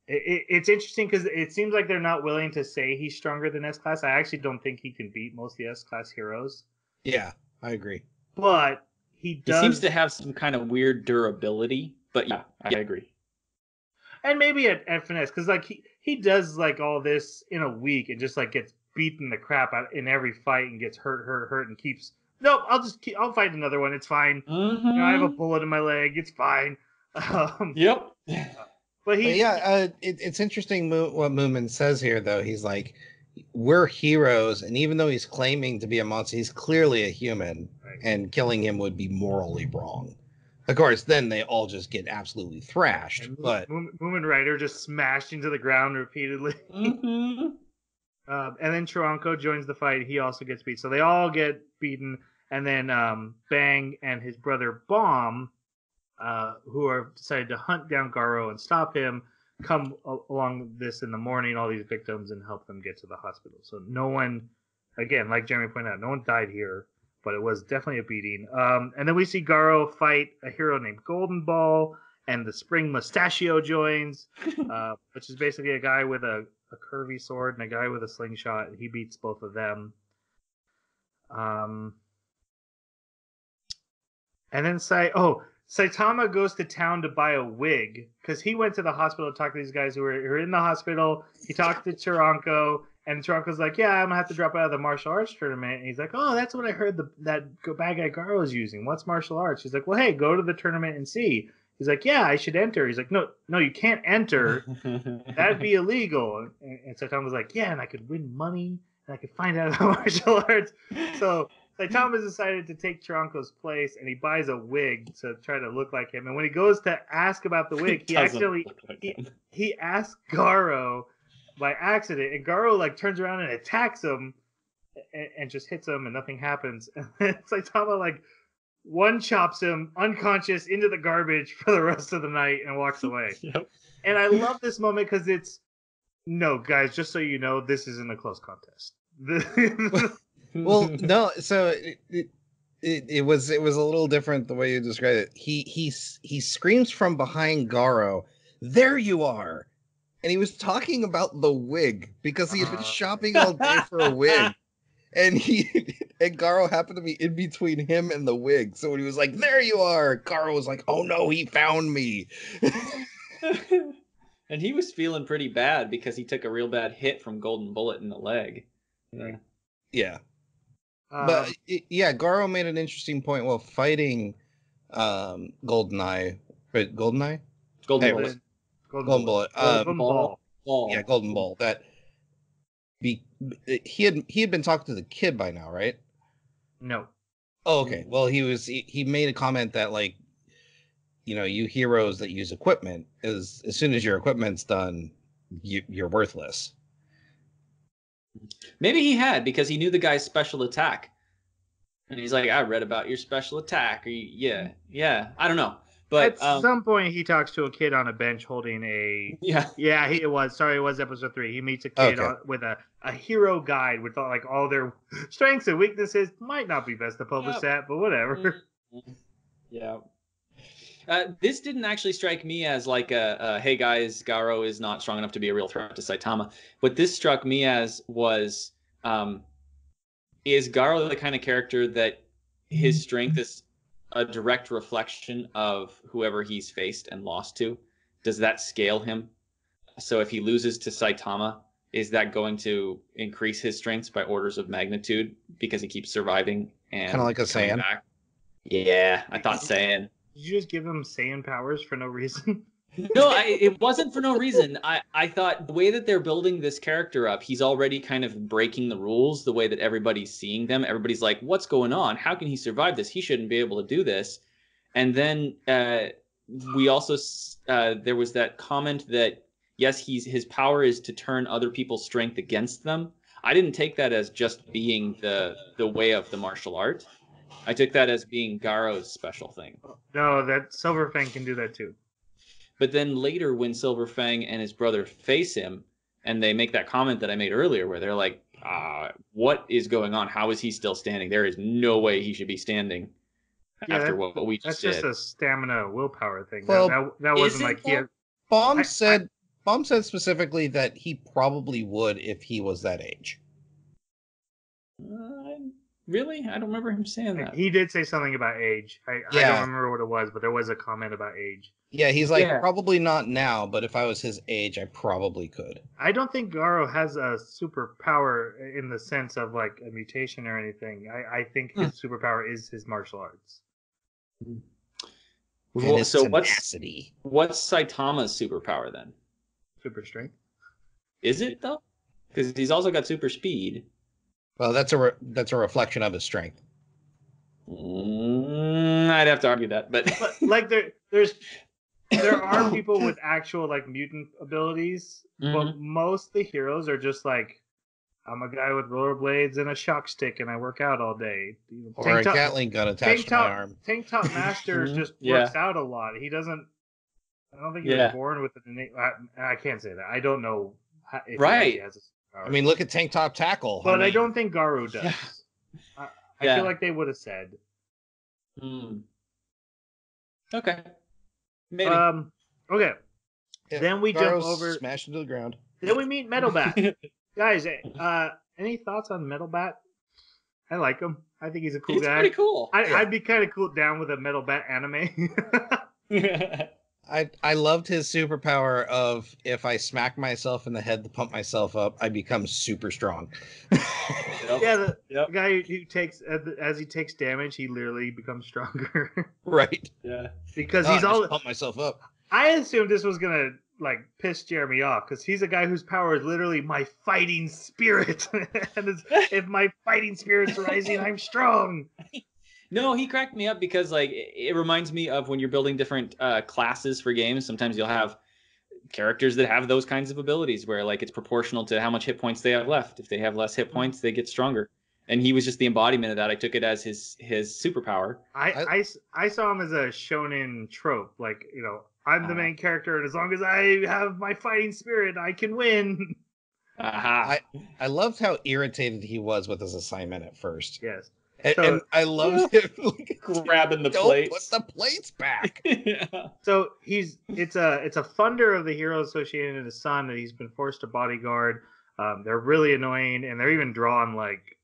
It's interesting because it seems like they're not willing to say he's stronger than S-Class. I actually don't think he can beat most of the S-Class heroes. Yeah, I agree. But he seems to have some kind of weird durability. But yeah, I agree. And maybe at finesse, because like he does like all this in a week and just like gets beaten the crap out in every fight and gets hurt and keeps. Nope, I'll fight another one. It's fine. Mm-hmm. You know, I have a bullet in my leg. It's fine. Yep. But it's interesting what Moomin says here, though. He's like, we're heroes, and even though he's claiming to be a monster, he's clearly a human, right, and killing him would be morally wrong. Of course, then they all just get absolutely thrashed. And but Moomin Rider just smashed into the ground repeatedly. Mm-hmm. And then Chiranko joins the fight. He also gets beat. So they all get beaten. And then Bang and his brother Bomb, who are decided to hunt down Garo and stop him, come along this in the morning, all these victims, and help them get to the hospital. So no one, again, like Jeremy pointed out, no one died here, but it was definitely a beating. And then we see Garo fight a hero named Golden Ball, and the Spring Mustachio joins, which is basically a guy with a curvy sword and a guy with a slingshot, and he beats both of them. And then Saitama goes to town to buy a wig because he went to the hospital to talk to these guys who were in the hospital. He talked to Chiranko, and Chiranko's like, "Yeah, I'm gonna have to drop out of the martial arts tournament." And he's like, "Oh, that's what I heard that bad guy Garo is using. What's martial arts?" He's like, "Well, hey, go to the tournament and see." He's like, "Yeah, I should enter." He's like, "No, you can't enter. That'd be illegal." And Saitama's like, "Yeah, and I could win money, and I could find out about martial arts." So Saitama decided to take Chiranko's place, and he buys a wig to try to look like him. And when he goes to ask about the wig, he accidentally he asks Garo by accident, and Garo like turns around and attacks him, and just hits him, and nothing happens. And then Saitama like one chops him unconscious into the garbage for the rest of the night and walks away. Yep. And I love this moment because it's no, guys. Just so you know, this isn't a close contest. Well, no. So it was a little different the way you described it. He screams from behind Garo, "There you are!" And he was talking about the wig because he had been shopping all day for a wig, and Garo happened to be in between him and the wig. So when he was like, "There you are," Garo was like, "Oh no, he found me." And he was feeling pretty bad because he took a real bad hit from Golden Bullet in the leg. Yeah. But yeah, Garo made an interesting point while fighting GoldenEye. Right, GoldenEye? Golden Bullet. Golden Bullet. Golden Ball. Yeah, Golden Ball. That he had been talking to the kid by now, right? No. Oh, okay. Well, he made a comment that like, you know, you heroes that use equipment as soon as your equipment's done, you're worthless. Maybe he had because he knew the guy's special attack, and he's like, "I read about your special attack." Or, yeah. I don't know, but at some point he talks to a kid on a bench holding a. Yeah. It was episode 3. He meets a kid with a hero guide with all, like all their strengths and weaknesses. Might not be best to publish that, but whatever. Yeah. This didn't actually strike me as like hey guys, Garo is not strong enough to be a real threat to Saitama. What this struck me as was, is Garo the kind of character that his strength is a direct reflection of whoever he's faced and lost to? Does that scale him? So if he loses to Saitama, is that going to increase his strengths by orders of magnitude because he keeps surviving and kind of like a Saiyan? Back? Yeah, I thought Saiyan. Did you just give him Saiyan powers for no reason? No, it wasn't for no reason. I thought the way that they're building this character up, he's already kind of breaking the rules the way that everybody's seeing them. Everybody's like, what's going on? How can he survive this? He shouldn't be able to do this. And then we also, there was that comment that, yes, his power is to turn other people's strength against them. I didn't take that as just being the way of the martial art. I took that as being Garo's special thing. No, that Silverfang can do that too. But then later when Silverfang and his brother face him, and they make that comment that I made earlier where they're like, what is going on? How is he still standing? There is no way he should be standing after what we just did. That's just a stamina willpower thing. Well, that wasn't like he had... Bomb said specifically that he probably would if he was that age. Really? I don't remember him saying that. He did say something about age. I don't remember what it was, but there was a comment about age. Yeah, he's like, probably not now, but if I was his age, I probably could. I don't think Garo has a superpower in the sense of like a mutation or anything. I think his superpower is his martial arts. And his tenacity. What's Saitama's superpower then? Super strength. Is it though? Because he's also got super speed. Well, that's a reflection of his strength. I'd have to argue that, but like there are people with actual like mutant abilities, but most of the heroes are just like, I'm a guy with rollerblades and a shock stick, and I work out all day. Or a Gatling gun attached to my arm. Tank Top Master just works out a lot. He doesn't. I don't think he was born with an innate. I can't say that. I don't know. If he has a superpower. I mean, look at Tank Top Tackle. But I don't think Garo does. I feel like they would have said. Okay. Maybe. Okay. Yeah, then we Garo's jump over. Smash into the ground. Then we meet Metal Bat. Guys, any thoughts on Metal Bat? I like him. I think he's a cool He's guy. pretty cool. I'd be kind of cool down with a Metal Bat anime. I loved his superpower of if I smack myself in the head to pump myself up, I become super strong. Yeah, the guy who takes as he takes damage, he literally becomes stronger. Right. Yeah. Because No, he's I all. just pump myself up. I assumed this was gonna like piss Jeremy off because he's a guy whose power is literally my fighting spirit, and if my fighting spirit's rising, I'm strong. No, he cracked me up because like it reminds me of when you're building different classes for games. Sometimes you'll have characters that have those kinds of abilities where like it's proportional to how much hit points they have left. If they have less hit points, they get stronger. And he was just the embodiment of that. I took it as his superpower. I saw him as a shonen trope, like I'm the main character, and as long as I have my fighting spirit, I can win. Aha. I loved how irritated he was with his assignment at first. Yes. And I loved him grabbing the don't plates. put the plates back. Yeah. So it's a funder of the Hero Association and his son that he's been forced to bodyguard. They're really annoying, and they're even drawn like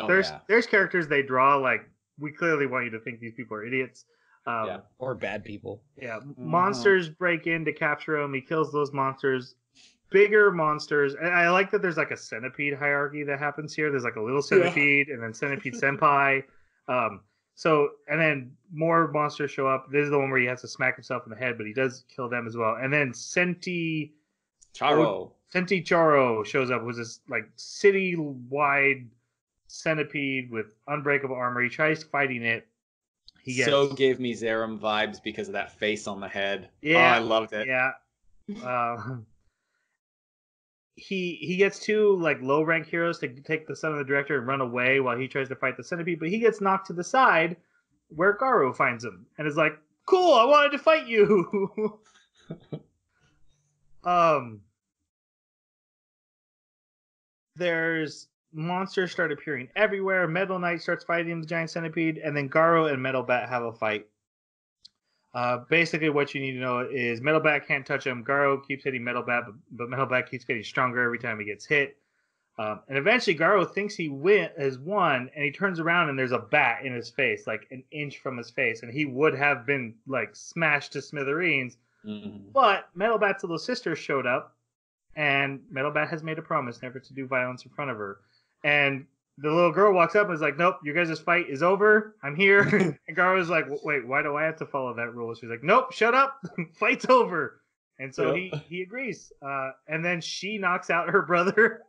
there's characters they draw like we clearly want you to think these people are idiots. Or bad people. Yeah, monsters break in to capture him. He kills those monsters. Bigger monsters, and I like that there's like a centipede hierarchy that happens here. There's like a little centipede, and then centipede senpai. So and then more monsters show up. This is the one where he has to smack himself in the head, but he does kill them as well. And then Senti Charo shows up. Was this like city-wide centipede with unbreakable armor? He tries fighting it. So gave me Zerum vibes because of that face on the head. Yeah, I loved it. Yeah. He gets two like low rank heroes to take the son of the director and run away while he tries to fight the centipede, but he gets knocked to the side where Garo finds him and is like, "Cool, I wanted to fight you." There's monsters start appearing everywhere. Metal Knight starts fighting the giant centipede, and then Garo and Metal Bat have a fight. Basically, what you need to know is Metal Bat can't touch him. Garo keeps hitting Metal Bat, but Metal Bat keeps getting stronger every time he gets hit. And eventually, Garo thinks he has won, and he turns around and there's a bat in his face, like an inch from his face, and he would have been like smashed to smithereens. Mm-hmm. But Metal Bat's little sister showed up, and Metal Bat has made a promise never to do violence in front of her. And the little girl walks up and is like, "Nope, your guys' fight is over. I'm here." And Garo's like, "Wait, why do I have to follow that rule?" She's like, "Nope, shut up. Fight's over." And so he agrees. And then she knocks out her brother.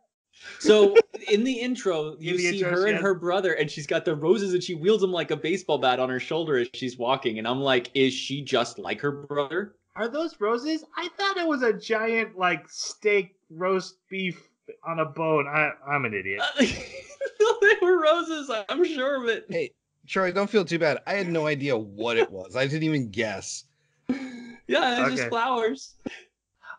So in the intro, you see her and her brother, and she's got the roses, and she wields them like a baseball bat on her shoulder as she's walking. And I'm like, is she just like her brother? Are those roses? I thought it was a giant like steak roast beef on a bone. I'm an idiot. They were roses, I'm sure of it. Hey, Troy, don't feel too bad. I had no idea what it was. I didn't even guess. Yeah, it's just flowers.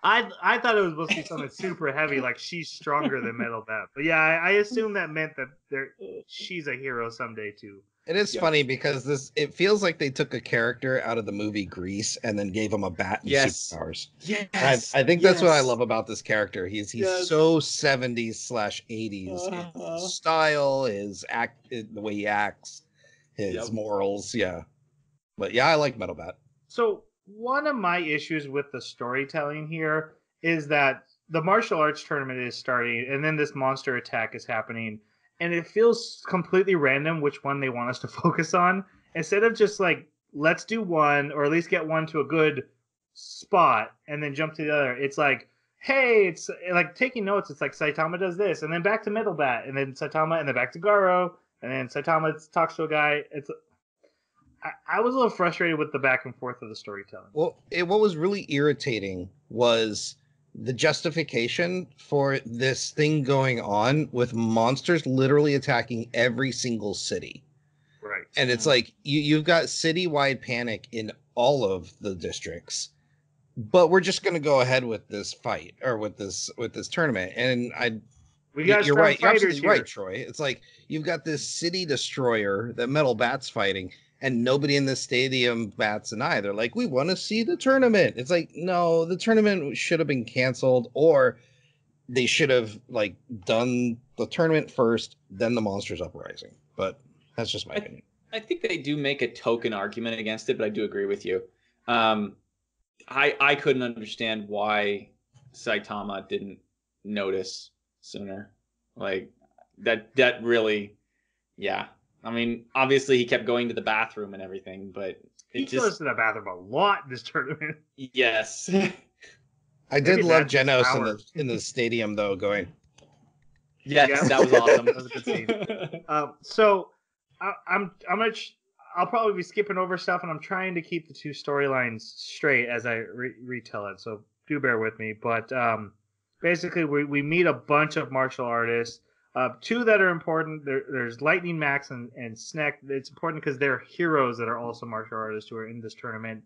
I thought it was supposed to be something super heavy, like she's stronger than Metal Bat. But yeah, I assume that meant that she's a hero someday too. It is funny because it feels like they took a character out of the movie Grease and then gave him a bat and superpowers. Yes. I think that's what I love about this character. He's so 70s/80s. His style, his the way he acts, his morals. Yeah. But yeah, I like Metal Bat. So one of my issues with the storytelling here is that the martial arts tournament is starting and then this monster attack is happening. And it feels completely random which one they want us to focus on. Instead of just like, let's do one, or at least get one to a good spot, and then jump to the other. It's like, hey, it's like taking notes. It's like Saitama does this, and then back to Metal Bat, and then Saitama, and then back to Garo, and then Saitama talks to a guy. I was a little frustrated with the back and forth of the storytelling. Well, what was really irritating was the justification for this thing going on with monsters literally attacking every single city. Right. And it's like you've got citywide panic in all of the districts, but we're just going to go ahead with this fight or with this tournament. And you're right. You're absolutely right, Troy. It's like you've got this city destroyer that Metal Bat's fighting, and nobody in the stadium bats an eye. They're like, we want to see the tournament. It's like, no, the tournament should have been canceled, or they should have like done the tournament first, then the Monsters Uprising. But That's just my opinion. I think they do make a token argument against it, but I do agree with you. I couldn't understand why Saitama didn't notice sooner. Like that really, yeah. I mean, obviously he kept going to the bathroom and everything, but he goes to the bathroom a lot this tournament. Yes. I did love Genos in the stadium though, going. Yes, that was awesome. That was a good scene. So I'll probably be skipping over stuff, and I'm trying to keep the two storylines straight as I retell it. So do bear with me. But basically, we meet a bunch of martial artists. Two that are important. There's Lightning Max and Sneck. It's important because they're heroes that are also martial artists who are in this tournament.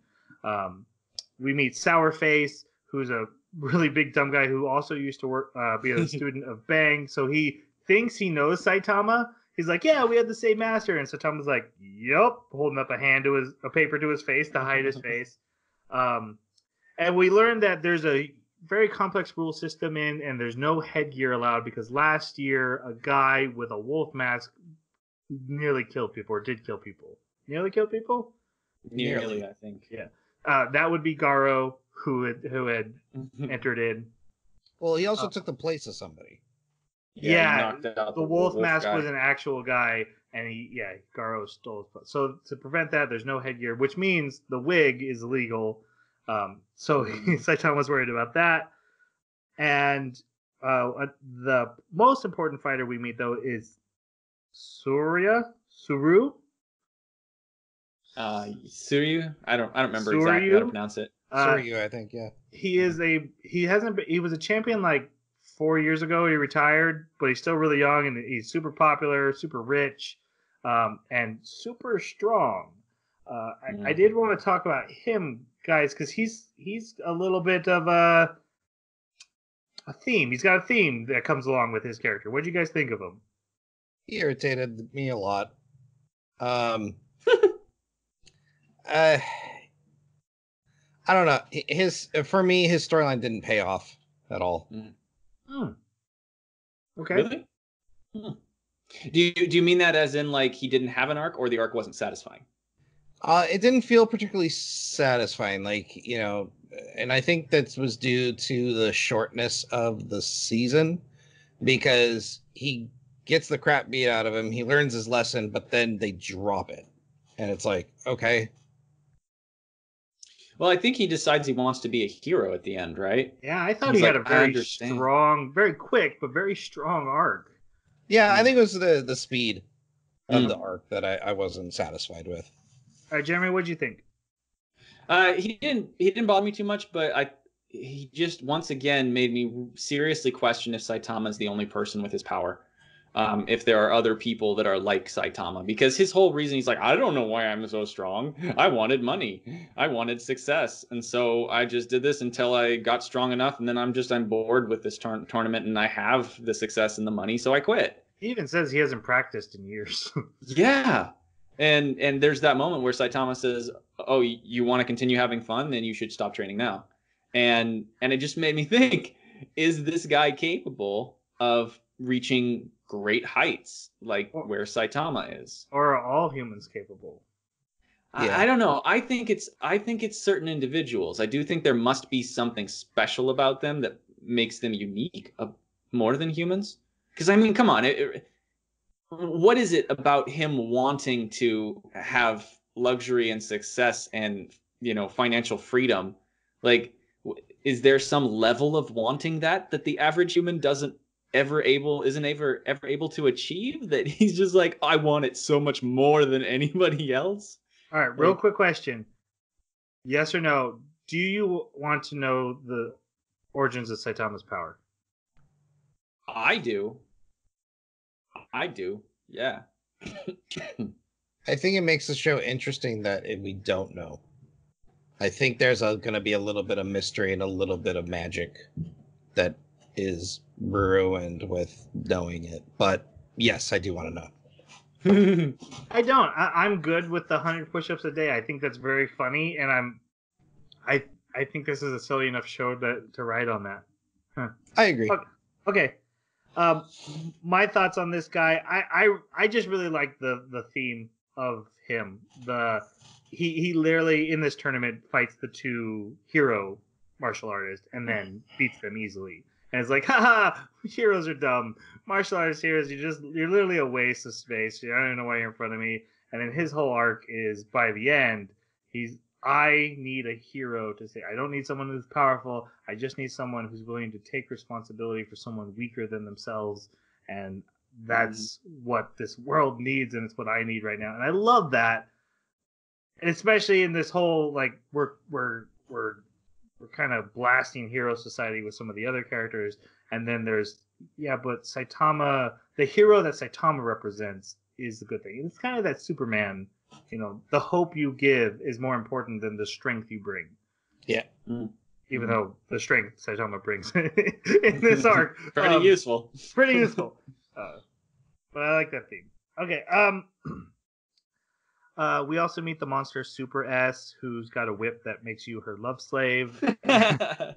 We meet Sourface, who's a really big dumb guy who also used to be a student of Bang. So he thinks he knows Saitama. He's like, yeah, we had the same master. And Saitama's like, yup, holding up a paper to his face to hide his face. And we learned that there's a very complex rule system and there's no headgear allowed because last year a guy with a wolf mask nearly killed people or did kill people. Nearly killed people? Nearly, I think. Yeah. That would be Garo, who had entered in. Well, he also took the place of somebody. Yeah, the wolf mask guy was an actual guy, and Garo stole his place. So to prevent that, there's no headgear, which means the wig is illegal. So Saitama was worried about that. And the most important fighter we meet, though, is Suru. Suryu? I don't remember exactly how to pronounce it. Suryu, I think, yeah. He was a champion like 4 years ago. He retired, but he's still really young and he's super popular, super rich, and super strong. I did want to talk about him, guys, because he's a little bit of a theme. He's got a theme that comes along with his character. What do you guys think of him? He irritated me a lot. I don't know. For me, his storyline didn't pay off at all. Okay. Really? Do you mean that as in like he didn't have an arc, or the arc wasn't satisfying? It didn't feel particularly satisfying, and I think that was due to the shortness of the season, because he gets the crap beat out of him, he learns his lesson, but then they drop it, and it's like, okay. Well, I think he decides he wants to be a hero at the end, right? Yeah, I thought he had a very strong, very quick, but very strong arc. Yeah, I think it was the speed of the arc that I wasn't satisfied with. All right, Jeremy, what'd you think? He didn't bother me too much, but he just once again made me seriously question if Saitama is the only person with his power. If there are other people that are like Saitama, because his whole reason, he's like, I don't know why I'm so strong. I wanted money. I wanted success. And so I just did this until I got strong enough. And then I'm bored with this tournament and I have the success and the money. So I quit. He even says he hasn't practiced in years. Yeah. And there's that moment where Saitama says, oh, you want to continue having fun? Then you should stop training now. And it just made me think, is this guy capable of reaching great heights like where Saitama is? Or are all humans capable? I don't know. I think it's certain individuals. I do think there must be something special about them that makes them unique, more than humans. Because I mean, come on, what is it about him wanting to have luxury and success and financial freedom? Like, is there some level of wanting that the average human isn't ever able to achieve, that he's just like, I want it so much more than anybody else? All right, real quick question. Yes or no, do you want to know the origins of Saitama's power? I do. Yeah. I think it makes the show interesting that we don't know. I think there's going to be a little bit of mystery and a little bit of magic that is ruined with knowing it. But yes, I do want to know. I don't. I'm good with the 100 push-ups a day. I think that's very funny, and I think this is a silly enough show to write on that. Huh. I agree. Okay. My thoughts on this guy. I just really like the theme of him. He literally in this tournament fights the two hero martial artists and then beats them easily. And it's like, haha, heroes are dumb. Martial artist heroes, you're literally a waste of space. I don't even know why you're in front of me. And then his whole arc is by the end, I need a hero to say, I don't need someone who's powerful. I just need someone who's willing to take responsibility for someone weaker than themselves. And that's what this world needs, and it's what I need right now. And I love that. And especially in this whole, like, we're kind of blasting hero society with some of the other characters. And then there's, but Saitama, the hero that Saitama represents is the good thing. It's kind of that Superman, the hope you give is more important than the strength you bring. Yeah. Even though the strength Saitama brings in this arc. Pretty useful. Pretty useful. But I like that theme. Okay. We also meet the monster Super S, who's got a whip that makes you her love slave. I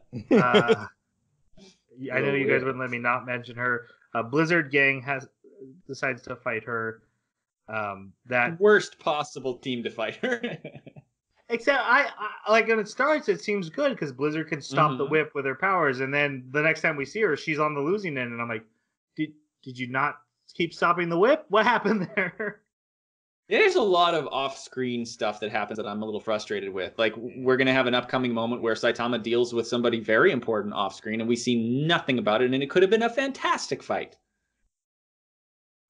know you guys wouldn't let me not mention her. Blizzard Gang decides to fight her. That worst possible team to fight her. Except I like when it starts, it seems good because Blizzard can stop the whip with her powers, and then the next time we see her, she's on the losing end, and I'm like, did you not keep stopping the whip? What happened there? There's a lot of off-screen stuff that happens that I'm a little frustrated with. Like, we're going to have an upcoming moment where Saitama deals with somebody very important off-screen, and we see nothing about it, and it could have been a fantastic fight.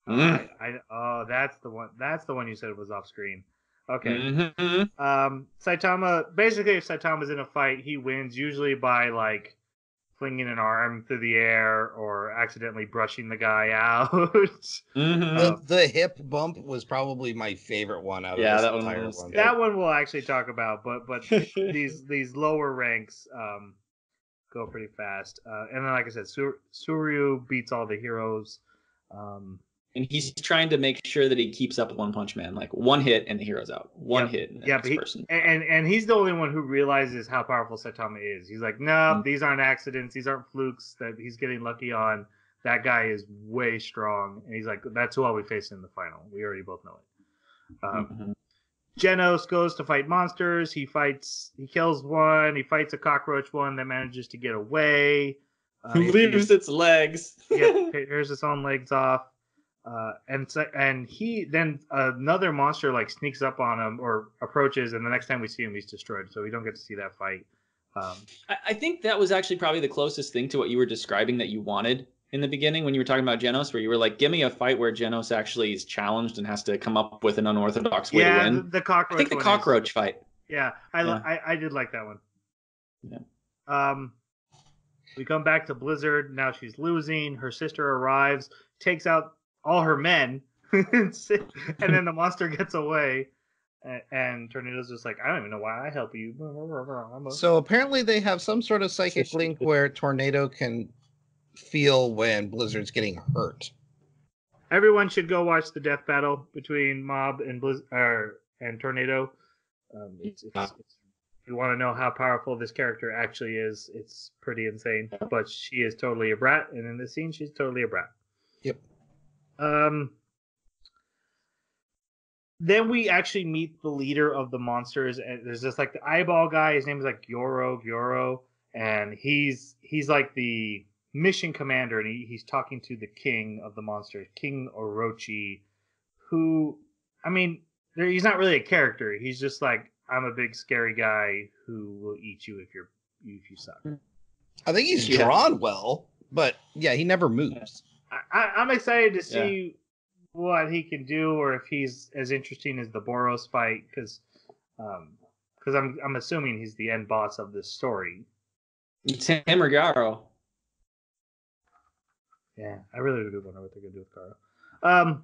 That's the one. That's the one you said was off-screen. Okay. Saitama, basically, if Saitama's in a fight, he wins usually by, like, flinging an arm through the air or accidentally brushing the guy out. The hip bump was probably my favorite one out of this entire one. That one we'll actually talk about, but these lower ranks go pretty fast. And then, like I said, Suryu beats all the heroes. And he's trying to make sure that he keeps up One Punch Man, like one hit and the hero's out. One hit and the next person. And he's the only one who realizes how powerful Saitama is. He's like, no, these aren't accidents. These aren't flukes that he's getting lucky on. That guy is way strong. And he's like, that's who I'll be facing in the final. We already both know it. Genos goes to fight monsters. He kills one. He fights a cockroach one that manages to get away. Leaves its legs. Tears its own legs off. And he then another monster like sneaks up on him or approaches, and the next time we see him, he's destroyed. So we don't get to see that fight. I think that was actually probably the closest thing to what you were describing that you wanted in the beginning when you were talking about Genos, where you were like, give me a fight where Genos actually is challenged and has to come up with an unorthodox way to win. The cockroach. I think the cockroach fight. Yeah, I did like that one. Yeah. We come back to Blizzard. Now she's losing. Her sister arrives, takes out all her men, and then the monster gets away, and Tornado's just like, I don't even know why I help you. So apparently they have some sort of psychic link where Tornado can feel when Blizzard's getting hurt. Everyone should go watch the death battle between Mob and and Tornado. If you want to know how powerful this character actually is, it's pretty insane. But she is totally a brat, and in this scene, she's totally a brat. Yep. Then we actually meet the leader of the monsters, and there's this like the eyeball guy. His name is like Gyoro, and he's like the mission commander, and he's talking to the king of the monsters, King Orochi, who, I mean, he's not really a character. He's just like, I'm a big scary guy who will eat you if you suck. I think he's drawn well, but yeah, he never moves. I'm excited to see what he can do, or if he's as interesting as the Boros fight, because I'm assuming he's the end boss of this story. It's him or Garo. Yeah, I really do wonder what they're gonna do with Garo.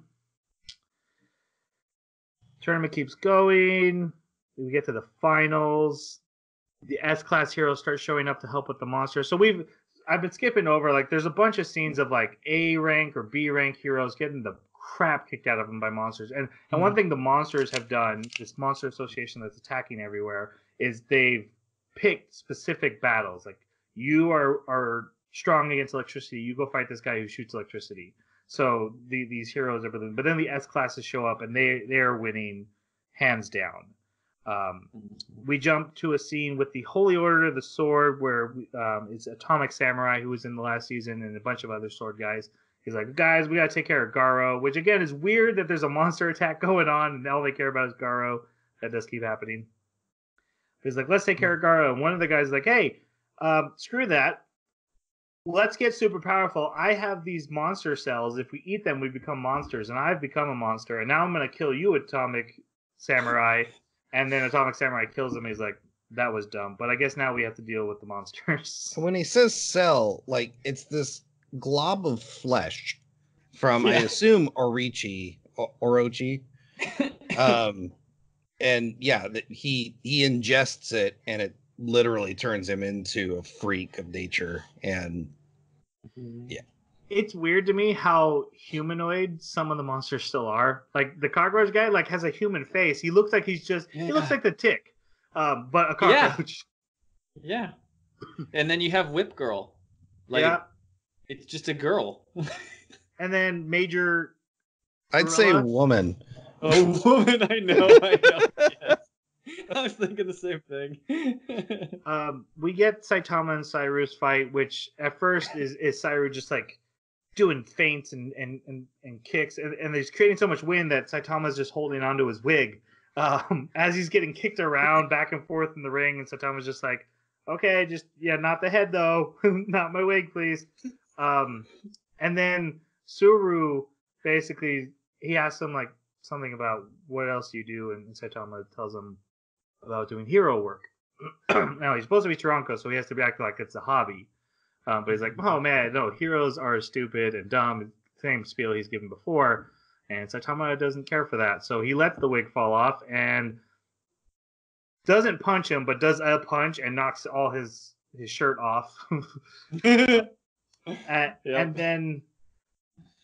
Tournament keeps going. We get to the finals. The S-class heroes start showing up to help with the monsters. So I've been skipping over, like, there's a bunch of scenes of, like, A rank or B rank heroes getting the crap kicked out of them by monsters. And one thing the monsters have done, this monster association that's attacking everywhere, is they've picked specific battles. Like, you are strong against electricity. You go fight this guy who shoots electricity. So these heroes are, but then the S classes show up and they're winning hands down. We jump to a scene with the Holy Order of the Sword, where it's Atomic Samurai, who was in the last season, and a bunch of other sword guys. He's like, guys, we gotta take care of Garo, which again is weird that there's a monster attack going on and all they care about is Garo. That does keep happening. He's like, let's take care of Garo. And one of the guys is like, hey, screw that. Let's get super powerful. I have these monster cells. If we eat them, we become monsters. And I've become a monster. And now I'm going to kill you, Atomic Samurai. And then Atomic Samurai kills him. He's like, that was dumb. But I guess now we have to deal with the monsters. When he says cell, like, it's this glob of flesh from, I assume, Orochi. And yeah, he ingests it, and it literally turns him into a freak of nature. And yeah, it's weird to me how humanoid some of the monsters still are. Like the cockroach guy, like has a human face. He looks like he looks like the Tick, but a cockroach. Yeah. And then you have Whip Girl. Like, it's just a girl. And then Major. I'd say woman. Oh, woman, I know. Yes. I was thinking the same thing. We get Saitama and Sairu's fight, which at first is Sairu just like doing feints and kicks, and he's creating so much wind that Saitama's just holding onto his wig as he's getting kicked around back and forth in the ring, and Saitama's just like, okay, not the head though, not my wig, please. And then Suru basically he asks him like something about what else you do, and Saitama tells him about doing hero work. Now he's supposed to be Taranko, so he has to act like it's a hobby. But he's like, oh man, no, heroes are stupid and dumb. Same spiel he's given before. And Saitama doesn't care for that. So he lets the wig fall off and doesn't punch him, but does a punch and knocks all his shirt off. And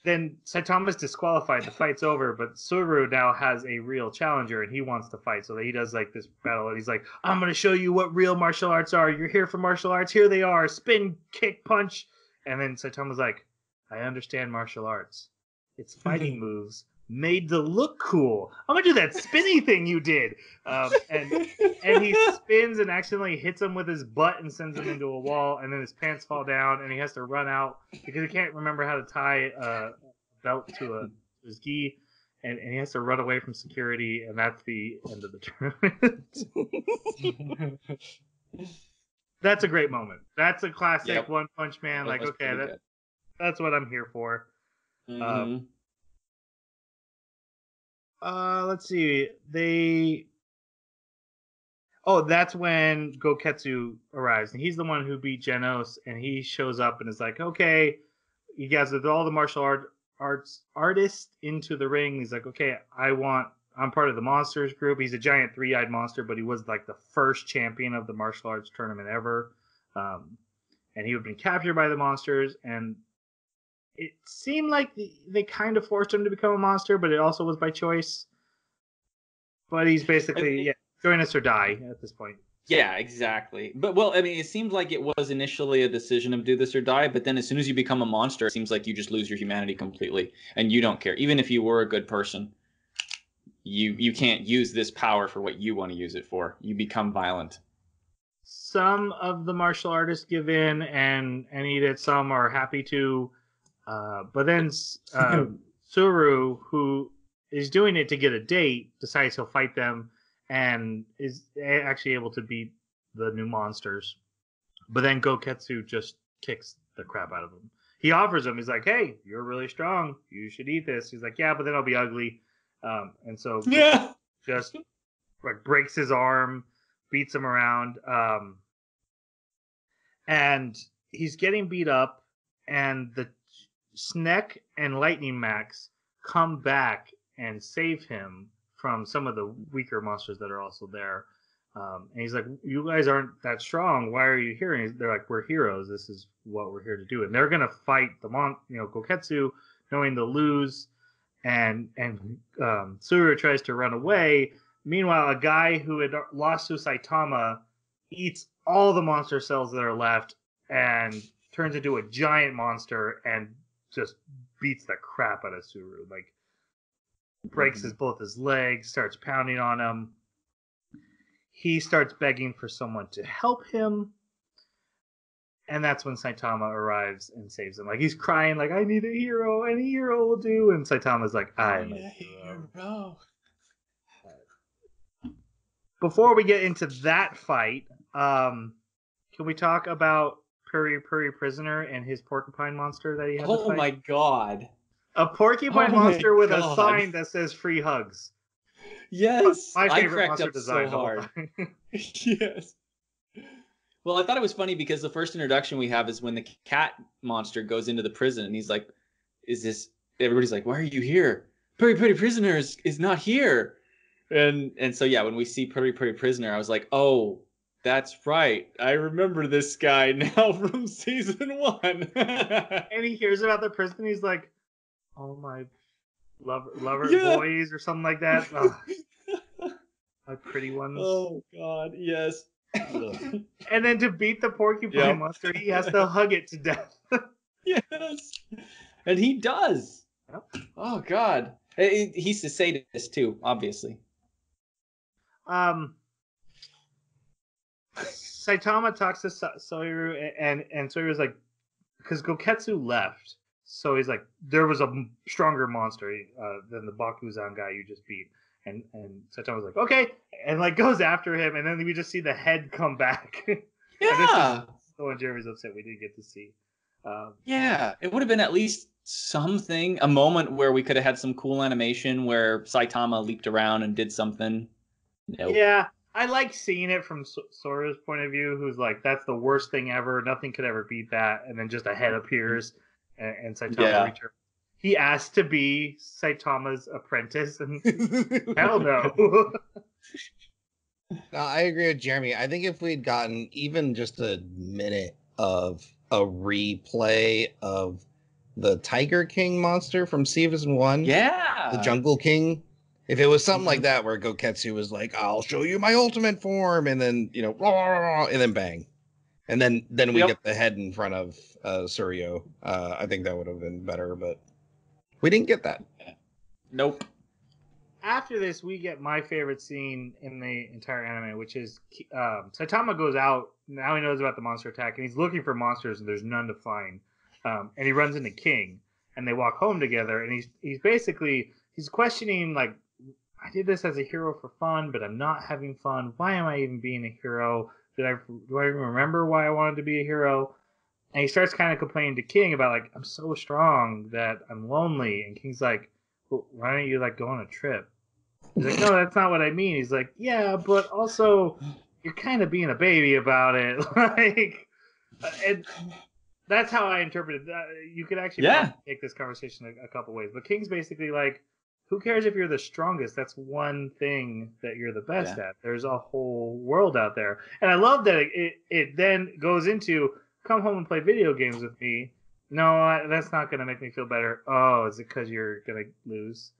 then Saitama's disqualified. The fight's over, but Suru now has a real challenger, and he wants to fight. So he does like this battle, and he's like, I'm going to show you what real martial arts are. You're here for martial arts. Here they are. Spin, kick, punch. And then Saitama's like, I understand martial arts. It's fighting moves made to look cool. I'm going to do that spinny thing you did. And he spins and accidentally hits him with his butt and sends him into a wall, and then his pants fall down, and he has to run out because he can't remember how to tie a belt to his gi, and he has to run away from security, and that's the end of the tournament. That's a great moment. That's a classic One Punch Man. Like, okay, that's what I'm here for. Mm-hmm. Let's see. That's when Goketsu arrives, and he's the one who beat Genos, and he shows up and is like, okay, he gathers all the martial artists into the ring. He's like, okay, I'm part of the monsters group. He's a giant three-eyed monster, but he was like the first champion of the martial arts tournament ever. And he had been captured by the monsters, and it seemed like they kind of forced him to become a monster, but it also was by choice. But he's basically, join us or die at this point. Yeah, exactly. But, well, I mean, it seemed like it was initially a decision of do this or die, but then as soon as you become a monster, it seems like you just lose your humanity completely, and you don't care. Even if you were a good person, you can't use this power for what you want to use it for. You become violent. Some of the martial artists give in and eat it. Some are happy to. But then Suru, who is doing it to get a date, decides he'll fight them and is actually able to beat the new monsters. But then Goketsu just kicks the crap out of him. He offers him, he's like, hey, you're really strong. You should eat this. He's like, yeah, but then I'll be ugly. And so just like breaks his arm, beats him around. And he's getting beat up, and the Sneck and Lightning Max come back and save him from some of the weaker monsters that are also there. And he's like, you guys aren't that strong. Why are you here? And they're like, we're heroes. This is what we're here to do. And they're going to fight Goketsu, knowing they'll lose. And Suru tries to run away. Meanwhile, a guy who had lost to Saitama eats all the monster cells that are left and turns into a giant monster and just beats the crap out of Suru. Like, breaks both his legs, starts pounding on him. He starts begging for someone to help him. And that's when Saitama arrives and saves him. Like, he's crying, like, I need a hero. Any hero will do. And Saitama's like, I'm a hero. Before we get into that fight, can we talk about Puri Prisoner and his porcupine monster that he had to fight? Oh my god. A porcupine monster with a sign that says free hugs. Yes. My favorite I cracked monster up design so hard. Yes. Well, I thought it was funny because the first introduction we have is when the cat monster goes into the prison and he's like, is this... Everybody's like, why are you here? Puri Prisoner is not here. And so, yeah, when we see Puri Prisoner, I was like, oh, that's right. I remember this guy now from season 1. And he hears about the prison. He's like, oh, my lover boys or something like that. Oh, my pretty ones. Oh, God, yes. And then to beat the porcupine monster, he has to hug it to death. Yes. And he does. Yep. Oh, God. He's a sadist, too, obviously. Saitama talks to Soiru, and Soiru's like, because Goketsu left, so he's like, there was a stronger monster than the Bakuzan guy you just beat. And Saitama's like, okay, and like goes after him, and then we just see the head come back. Yeah. So when Jeremy's upset, we didn't get to see. Yeah, it would have been at least something, a moment where we could have had some cool animation where Saitama leaped around and did something. Nope. Yeah, I like seeing it from Sora's point of view, who's like, that's the worst thing ever. Nothing could ever beat that. And then just a head appears, and Saitama returns. He asked to be Saitama's apprentice, and hell no. No, I agree with Jeremy. I think if we'd gotten even just a minute of a replay of the Tiger King monster from Season 1, the Jungle King, if it was something like that where Goketsu was like, I'll show you my ultimate form, and then, you know, and then bang. And then we get the head in front of Suryo. I think that would have been better, but we didn't get that. Nope. After this, we get my favorite scene in the entire anime, which is Saitama goes out. Now he knows about the monster attack, and he's looking for monsters, and there's none to find. And he runs into King, and they walk home together. And he's basically questioning, like, I did this as a hero for fun, but I'm not having fun. Why am I even being a hero? Do I even remember why I wanted to be a hero? And he starts kind of complaining to King about, like, I'm so strong that I'm lonely. And King's like, well, why don't you, like, go on a trip? He's like, no, that's not what I mean. He's like, yeah, but also you're kind of being a baby about it. Like, and that's how I interpreted that. You could actually take this conversation a couple ways. But King's basically like, who cares if you're the strongest? That's one thing that you're the best at. There's a whole world out there. And I love that it then goes into, come home and play video games with me. No, that's not going to make me feel better. Oh, is it because you're going to lose?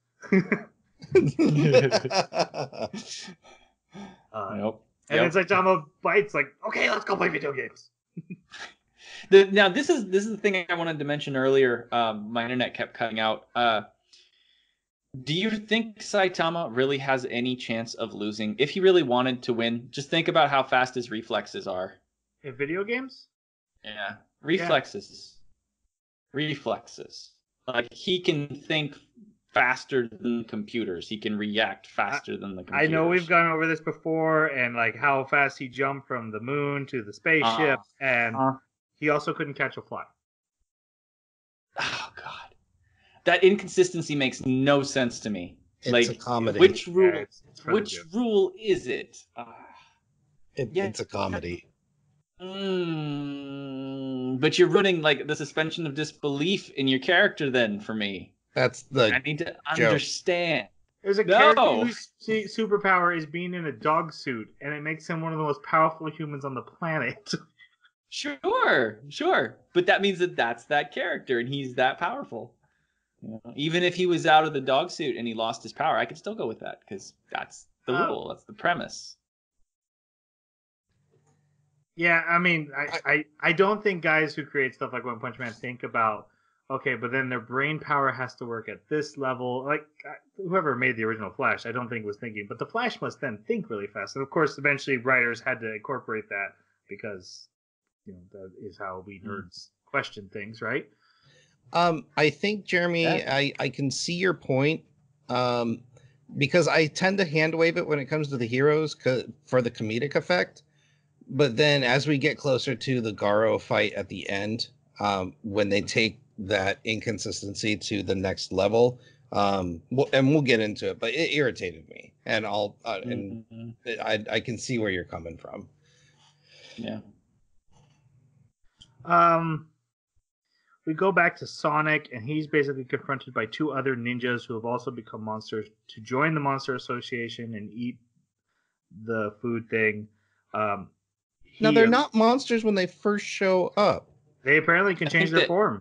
Nope. And then Saitama bites, like, okay, let's go play video games. Now this is the thing I wanted to mention earlier. My internet kept cutting out. Do you think Saitama really has any chance of losing? If he really wanted to win, just think about how fast his reflexes are. In video games? Yeah. Reflexes. Like, he can think faster than computers. He can react faster than the computers. I know we've gone over this before, and like how fast he jumped from the moon to the spaceship, and he also couldn't catch a fly. Oh God, that inconsistency makes no sense to me. It's a comedy. Which rule? Which rule is it? It's a comedy. But you're ruining like the suspension of disbelief in your character. Then for me, that's the. I need to understand. There's a character whose superpower is being in a dog suit, and it makes him one of the most powerful humans on the planet. Sure. But that means that's that character, and he's that powerful. You know, even if he was out of the dog suit and he lost his power, I could still go with that, because that's the rule. That's the premise. Yeah, I mean, I don't think guys who create stuff like One Punch Man think about, okay, but then their brain power has to work at this level. Like whoever made the original Flash, I don't think was thinking, but the Flash must then think really fast. And of course, eventually writers had to incorporate that because that is how we nerds question things, right? I think, Jeremy, Yeah. I can see your point. Because I tend to hand wave it when it comes to the heroes for the comedic effect. But then as we get closer to the Garo fight at the end, when they take that inconsistency to the next level, we'll get into it, but it irritated me, and I can see where you're coming from. Yeah. We go back to Sonic, and he's basically confronted by two other ninjas who have also become monsters to join the Monster Association and eat the food thing. Now they're not monsters when they first show up. They apparently can change their form.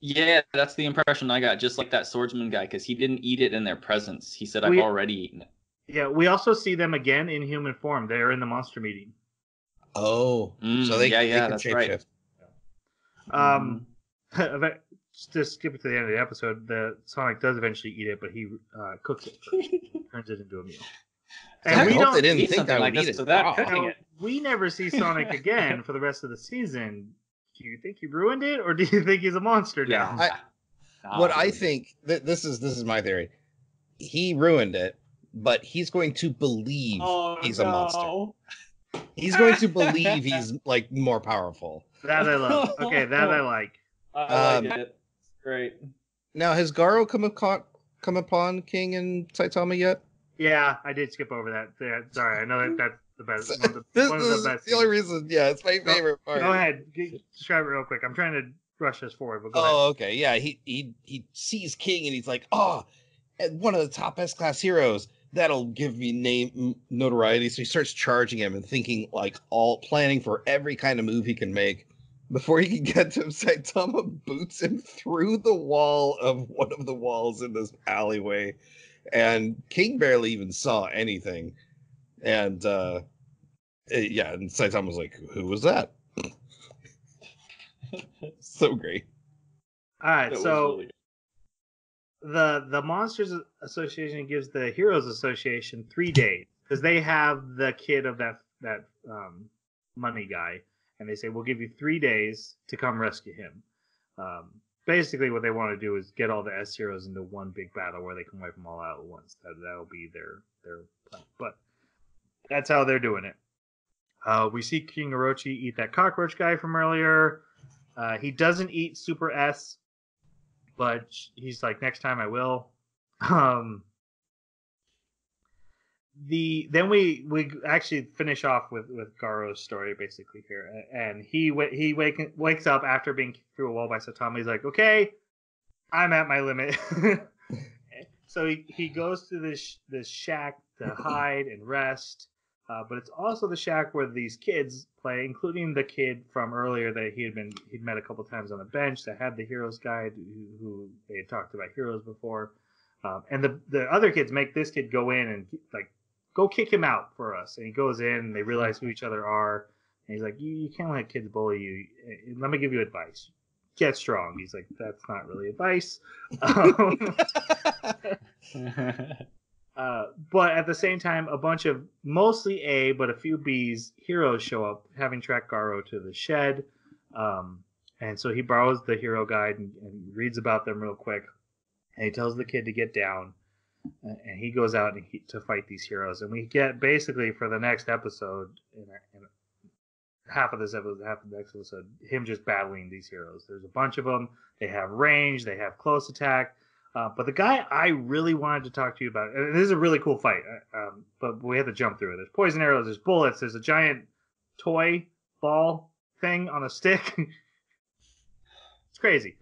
Yeah, that's the impression I got. Just like that swordsman guy, because he didn't eat it in their presence. He said, "I've already eaten it." Yeah, we also see them again in human form. They're in the monster meeting. Oh, so they can that's shapeshift. Right. Just to skip it to the end of the episode, the Sonic does eventually eat it, but he cooks it first, turns it into a meal. And we don't didn't think I would eat it. So that cooking it. We never see Sonic again for the rest of the season. Do you think he ruined it, or do you think he's a monster now? I think this is my theory. He ruined it, but he's going to believe he's a monster. He's going to believe he's like more powerful. That I love. Okay, that I like. I like it. Great. Now, has Garo come upon King and Saitama yet? Yeah, I did skip over that. Yeah, sorry, I know that's the best. One of the best. The only reason, yeah, it's my favorite part. Go ahead, describe it real quick. I'm trying to rush this forward, but go ahead. Okay, yeah. He sees King and he's like, one of the top S-class heroes. That'll give me notoriety. So he starts charging him and thinking planning for every kind of move he can make. Before he can get to him, Saitama boots him through the wall of one of the walls in this alleyway. And King barely even saw anything. And and Saitama was like, "Who was that?" So great. All right, so the Monsters Association gives the Heroes Association 3 days because they have the kid of that money guy, and they say we'll give you 3 days to come rescue him. Basically, what they want to do is get all the S heroes into one big battle where they can wipe them all out at once. That'll be their plan. But that's how they're doing it. We see King Orochi eat that cockroach guy from earlier. He doesn't eat Super S, but he's like, next time I will. Then we actually finish off with Garo's story basically here, and he wakes up after being kicked through a wall by Saitama. He's like, okay, I'm at my limit. So he goes to this shack to hide and rest, but it's also the shack where these kids play, including the kid from earlier that he'd met a couple times on the bench that had the Heroes Guide, who they had talked about Heroes before. And the other kids make this kid go in and go kick him out for us. And he goes in and they realize who each other are. And he's like, you can't let kids bully you. Let me give you advice. Get strong. He's like, that's not really advice. But at the same time, a bunch of mostly A, but a few B's heroes show up, having tracked Garo to the shed. And so he borrows the hero guide and reads about them real quick. And he tells the kid to get down. And he goes out to fight these heroes. And we get basically for the next episode, in half of this episode, half of the next episode, him just battling these heroes. There's a bunch of them. They have range. They have close attack. But the guy I really wanted to talk to you about, and this is a really cool fight, but we have to jump through it. There's poison arrows, there's bullets, there's a giant toy ball thing on a stick. It's crazy.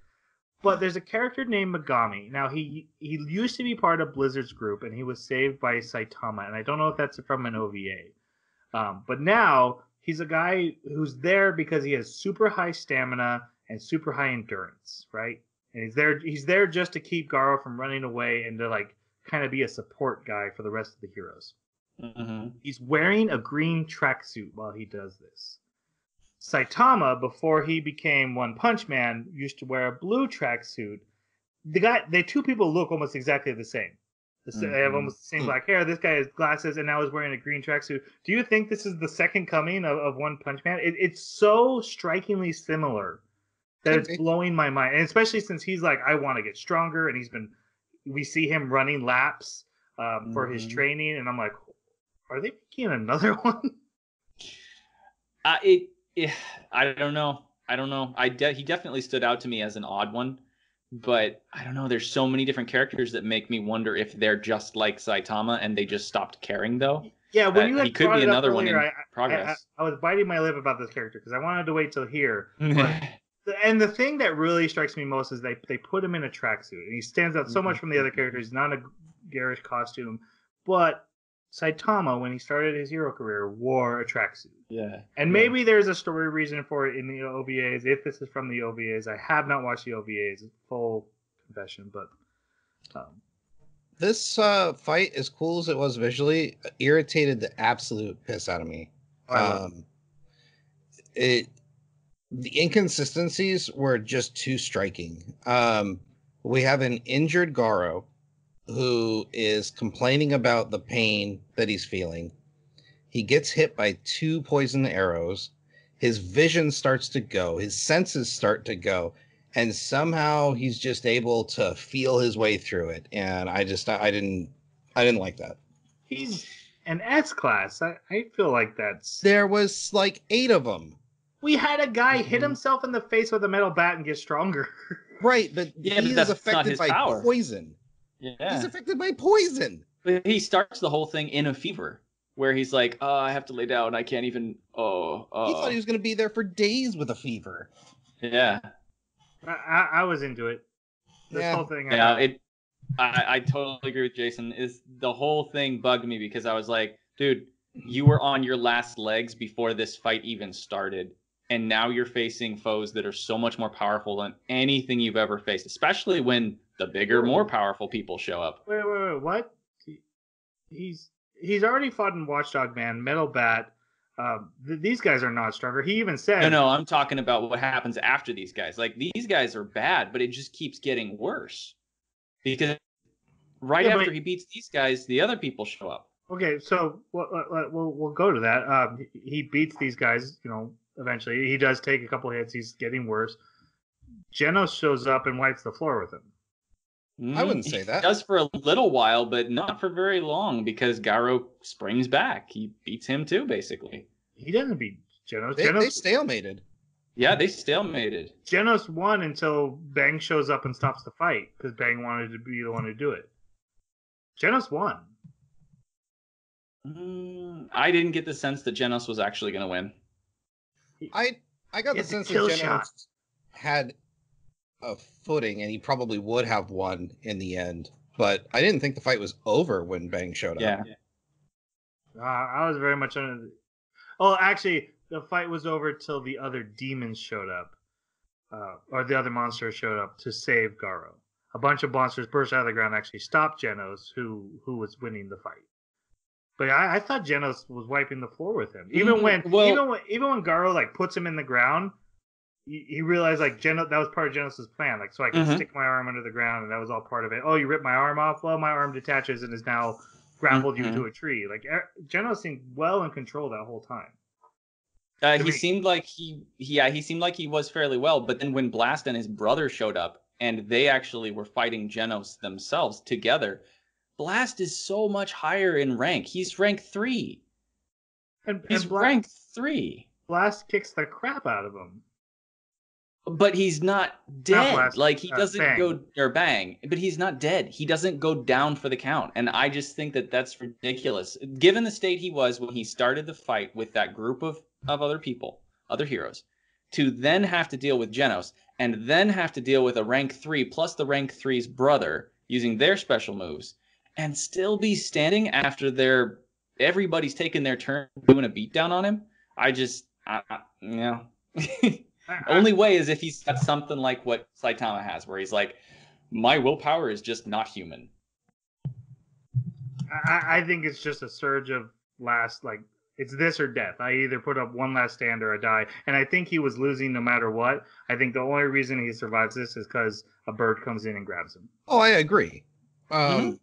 But there's a character named Megami. Now, he used to be part of Blizzard's group, and he was saved by Saitama, and I don't know if that's from an OVA. But now, he's a guy who's there because he has super high stamina and super high endurance, right? And he's there just to keep Garo from running away and to kind of be a support guy for the rest of the heroes. Mm-hmm. He's wearing a green tracksuit while he does this. Saitama, before he became One Punch Man, used to wear a blue tracksuit. The two people look almost exactly the same. They have almost the same black hair. This guy has glasses and now is wearing a green tracksuit. Do you think this is the second coming of One Punch Man? It's so strikingly similar that it's blowing my mind, and especially since he's like, I want to get stronger, and we see him running laps for his training, and I'm like, are they making another one? I don't know. He definitely stood out to me as an odd one, but I don't know. There's so many different characters that make me wonder if they're just like Saitama and they just stopped caring, though. Yeah, when you had he could be another earlier, one in progress. I was biting my lip about this character because I wanted to wait till here. But and the thing that really strikes me most is they put him in a tracksuit, and he stands out so much from the other characters. He's not a garish costume, but Saitama, when he started his hero career, wore a tracksuit. Yeah. And maybe there's a story reason for it in the OVAs. If this is from the OVAs, I have not watched the OVAs. Full confession, but this fight, as cool as it was visually, irritated the absolute piss out of me. The inconsistencies were just too striking. We have an injured Garo who is complaining about the pain that he's feeling. He gets hit by 2 poison arrows. His vision starts to go. His senses start to go. And somehow he's just able to feel his way through it. And I didn't like that. He's an S class. I feel like there was like 8 of them. We had a guy hit himself in the face with a metal bat and get stronger. Right, but he's affected by poison. Yeah. He's affected by poison. But he starts the whole thing in a fever, where he's like, I have to lay down. I can't even. He thought he was going to be there for days with a fever. Yeah. I was into it. This whole thing. I totally agree with Jason. The whole thing bugged me because I was like, dude, you were on your last legs before this fight even started. And now you're facing foes that are so much more powerful than anything you've ever faced, especially when the bigger, more powerful people show up. Wait, what? He's already fought in Watchdog Man, Metal Bat. These guys are not stronger. He even said... No, I'm talking about what happens after these guys. Like, these guys are bad, but it just keeps getting worse. Because after he beats these guys, the other people show up. Okay, so we'll go to that. He beats these guys, eventually. He does take a couple hits. He's getting worse. Genos shows up and wipes the floor with him. I wouldn't say that. He does for a little while, but not for very long because Garo springs back. He beats him too, basically. He doesn't beat Genos. They stalemated. Yeah, they stalemated. Genos won until Bang shows up and stops the fight because Bang wanted to be the one to do it. Genos won. I didn't get the sense that Genos was actually going to win. I got the sense that Genos had a footing and he probably would have won in the end, but I didn't think the fight was over when Bang showed up. Yeah. I was very much under the... Oh, actually, the fight was over till the other demons showed up, or the other monsters showed up to save Garo. A bunch of monsters burst out of the ground and actually stopped Genos, who was winning the fight. But I thought Genos was wiping the floor with him. Even when Garo like puts him in the ground, he realized like that was part of Genos' plan. Like, so I can stick my arm under the ground, and that was all part of it. Oh, you ripped my arm off? Well, my arm detaches and is now grappled you to a tree. Like, Genos seemed well in control that whole time. He seemed like he seemed like he was fairly well. But then when Blast and his brother showed up, and they actually were fighting Genos themselves together, Blast is so much higher in rank. He's rank 3. He's rank 3. Blast kicks the crap out of him. But he's not dead. Blast, like, he doesn't Bang. Bang. But he's not dead. He doesn't go down for the count. And I just think that that's ridiculous. Given the state he was when he started the fight with that group of other people, other heroes, to then have to deal with Genos, and then have to deal with a rank 3 plus the rank 3's brother using their special moves, and still be standing after everybody's taken their turn doing a beatdown on him. Only way is if he's got something like what Saitama has, where he's like, my willpower is just not human. I think it's just a surge of last, like, It's this or death. I either put up one last stand or I die. And I think he was losing no matter what. I think the only reason he survives this is because a bird comes in and grabs him. Oh, I agree. I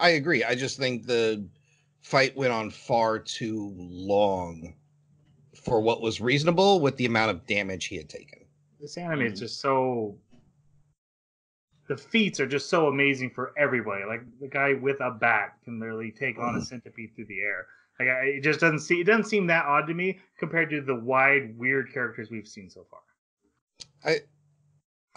agree. I just think the fight went on far too long for what was reasonable with the amount of damage he had taken. This anime is just so... The feats are just so amazing for everybody. Like, the guy with a bat can literally take on a centipede through the air. Like, it just doesn't seem that odd to me compared to the wide, weird characters we've seen so far.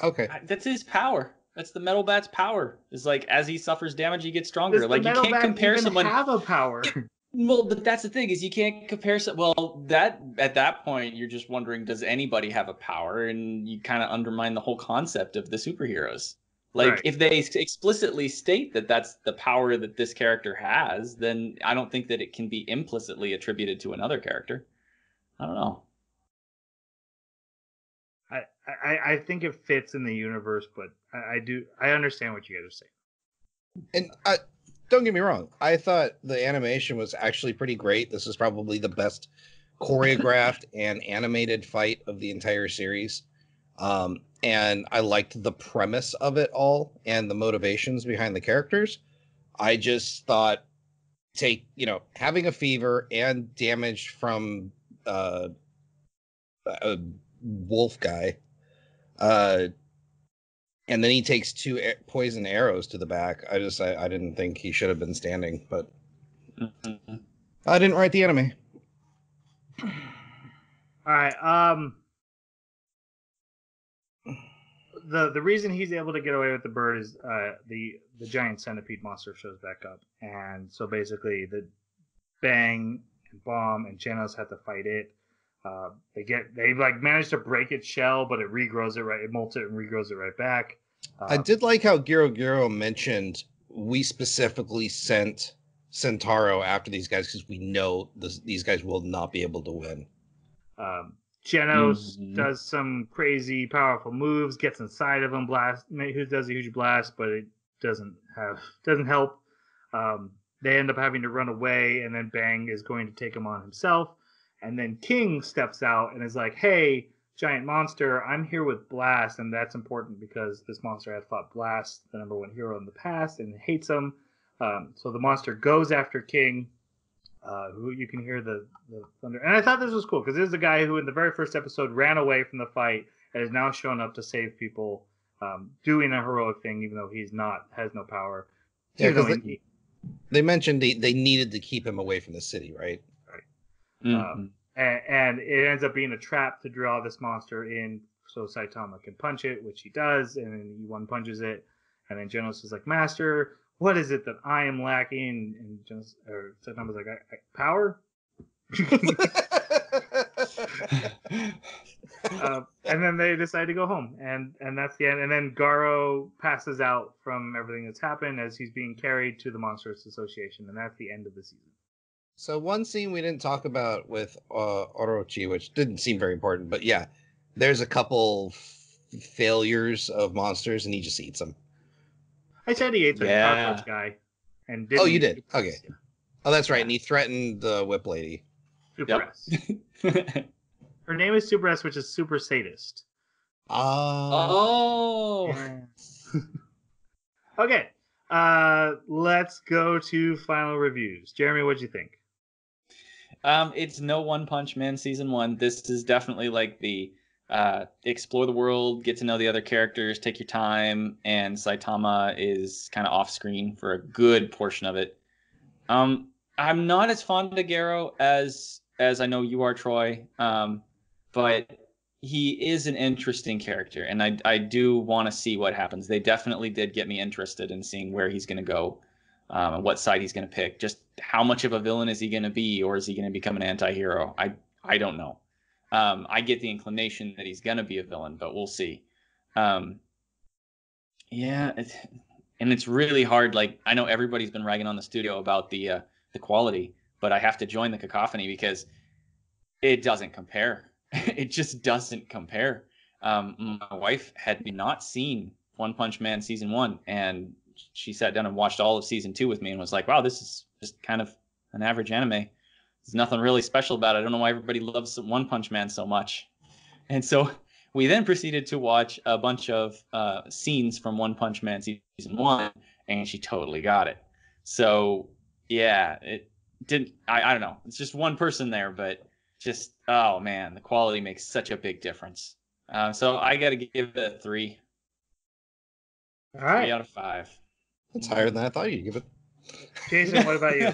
Okay. That's his power. That's the metal bat's power. Is like as he suffers damage, he gets stronger. Does like the you metal can't bat compare even someone. have a power? Well, but that's the thing is you can't compare. Well, that at that point you're just wondering, does anybody have a power? And you kind of undermine the whole concept of the superheroes. Like Right. if they explicitly state that that's the power that this character has, then I don't think that it can be implicitly attributed to another character. I don't know. I think it fits in the universe, but I understand what you guys are saying. And don't get me wrong, I thought the animation was actually pretty great. This is probably the best choreographed and animated fight of the entire series. And I liked the premise of it all and the motivations behind the characters. I just thought having a fever and damage from a wolf guy, and then he takes 2 poison arrows to the back. I didn't think he should have been standing, but I didn't write the anime. All right. The reason he's able to get away with the bird is the giant centipede monster shows back up, and so basically the Bang and Bomb and Genos have to fight it. They manage to break its shell, but it regrows it molts it and regrows it right back. I did like how Giro mentioned we specifically sent Centauro after these guys because we know these guys will not be able to win. Genos does some crazy powerful moves, gets inside of him, does a huge blast, but it doesn't help. They end up having to run away, and then Bang is going to take him on himself. And then King steps out and is like, hey, giant monster, I'm here with Blast, and that's important because this monster had fought Blast, the #1 hero in the past, and hates him. So the monster goes after King, who you can hear the thunder. And I thought this was cool because this is the guy who in the very first episode ran away from the fight and is now shown up to save people, doing a heroic thing even though has no power. Yeah, because they mentioned they needed to keep him away from the city, right? And it ends up being a trap to draw this monster in so Saitama can punch it, which he does, and then he one punches it, and then Genos is like, Master, what is it that I am lacking? And Saitama's like, power? And then they decide to go home, and that's the end. And then Garo passes out from everything that's happened as he's being carried to the Monstrous Association, and that's the end of the season. So one scene we didn't talk about with Orochi, which didn't seem very important, but yeah, there's a couple failures of monsters, and he just eats them. I said he ate the cockroach guy, and didn't. Oh, you did? Okay. Yeah. Oh, that's right. And he threatened the whip lady. Super S. Her name is Super S, which is super sadist. Oh. Yeah. Okay. Let's go to final reviews. Jeremy, what'd you think? It's no One Punch Man season 1. This is definitely like the explore the world, get to know the other characters, take your time, and Saitama is kind of off screen for a good portion of it. I'm not as fond of Garo as I know you are, Troy, but he is an interesting character, and I do want to see what happens. They definitely did get me interested in seeing where he's going to go, and what side he's going to pick. Just how much of a villain is he going to be, or is he going to become an anti-hero? I don't know. I get the inclination that he's going to be a villain, but we'll see. Yeah, and it's really hard. Like, I know everybody's been ragging on the studio about the quality, but I have to join the cacophony because it doesn't compare. It just doesn't compare. My wife had not seen One Punch Man season 1, and she sat down and watched all of season 2 with me and was like, wow, this is just kind of an average anime. There's nothing really special about it. I don't know why everybody loves One Punch Man so much. And so we then proceeded to watch a bunch of scenes from One Punch Man season 1, and she totally got it. So yeah, it didn't. I don't know. It's just one person there, but just oh man, the quality makes such a big difference. So I got to give it a 3. All right. 3 out of 5. That's higher than I thought you'd give it. Jason, what about you?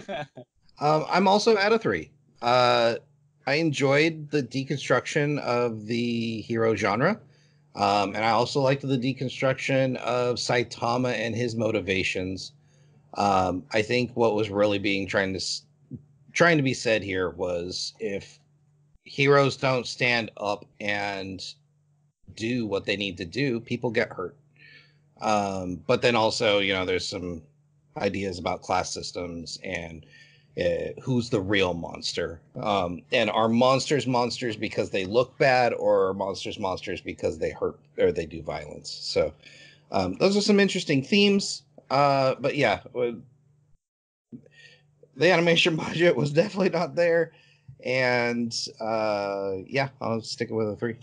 I'm also at a 3. I enjoyed the deconstruction of the hero genre. And I also liked the deconstruction of Saitama and his motivations. I think what was really being trying to be said here was if heroes don't stand up and do what they need to do, people get hurt. But then also, there's some ideas about class systems and who's the real monster. And are monsters because they look bad, or are monsters because they hurt or they do violence? So those are some interesting themes. But yeah, the animation budget was definitely not there. And yeah, I'll stick it with a 3.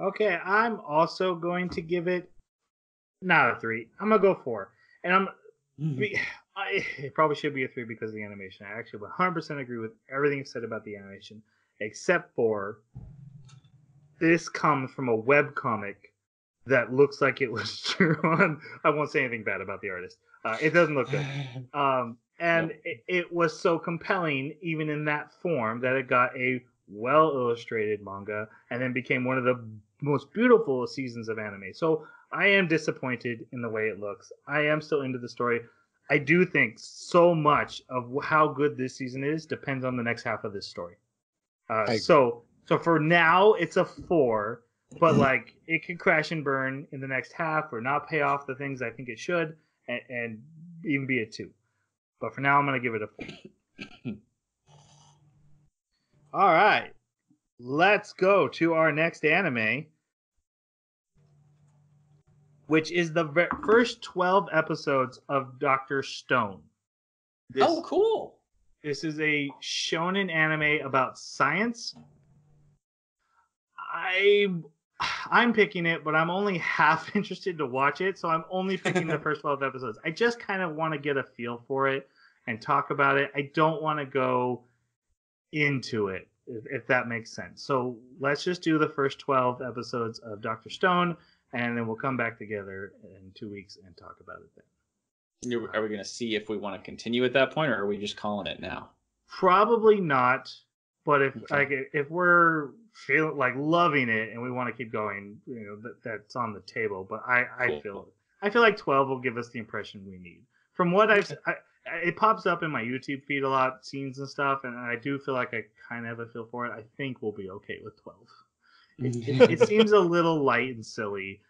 Okay, I'm also going to give it not a 3. I'm gonna go 4, and it probably should be a 3 because of the animation. I actually 100% agree with everything you said about the animation, except for this comes from a webcomic that looks like it was drawn. I won't say anything bad about the artist. It doesn't look good. And it was so compelling, even in that form, that it got a well-illustrated manga and then became one of the most beautiful seasons of anime. So I am disappointed in the way it looks. I am still into the story. I do think so much of how good this season is depends on the next half of this story. So for now, it's a 4, but like it could crash and burn in the next half or not pay off the things I think it should, and even be a 2. But for now, I'm going to give it a 4. All right. Let's go to our next anime, which is the first 12 episodes of Dr. Stone. Oh, cool. This is a shonen anime about science. I'm picking it, but I'm only half interested to watch it, so I'm only picking the first 12 episodes. I just kind of want to get a feel for it and talk about it. I don't want to go into it, if that makes sense. So let's just do the first 12 episodes of Dr. Stone, and then we'll come back together in 2 weeks and talk about it then. Are we going to see if we want to continue at that point, or are we just calling it now? Probably not. But if we're feeling like loving it and we want to keep going, that's on the table. But I feel like 12 will give us the impression we need. From what it pops up in my YouTube feed a lot, scenes and stuff, and I do feel like I kind of have a feel for it. I think we'll be okay with 12. It seems a little light and silly,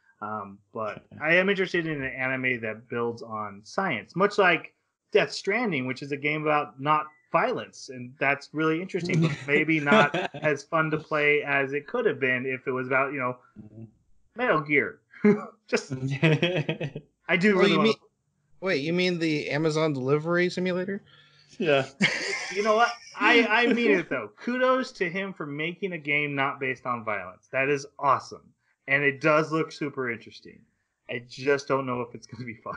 but I am interested in an anime that builds on science, much like Death Stranding, which is a game about not violence, and that's really interesting, but maybe not as fun to play as it could have been if it was about Metal Gear. Just I do really want. Wait, you mean the Amazon delivery simulator? Yeah. You know what? I mean it though. Kudos to him for making a game not based on violence. That is awesome, and it does look super interesting. I just don't know if it's going to be fun,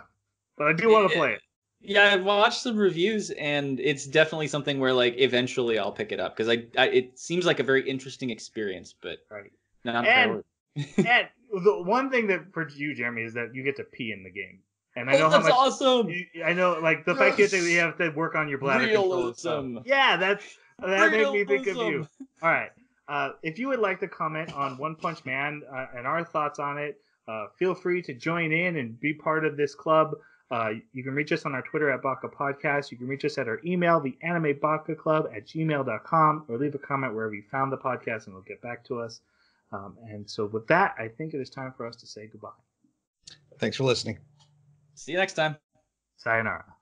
but I do want to play it. Yeah, I've watched some reviews, and it's definitely something where like eventually I'll pick it up because it seems like a very interesting experience, but right. Not and the one thing that for you, Jeremy, is that you get to pee in the game. And I know how much awesome. I know, like the fact that you have to work on your bladder control and stuff. Yeah, that made me think of you. All right, if you would like to comment on One Punch Man and our thoughts on it, feel free to join in and be part of this club. You can reach us on our Twitter at Baka Podcast. You can reach us at our email, theanimebakaclub@gmail.com, or leave a comment wherever you found the podcast, and we'll get back to us. And so with that, I think it is time for us to say goodbye. Thanks for listening. See you next time. Sayonara.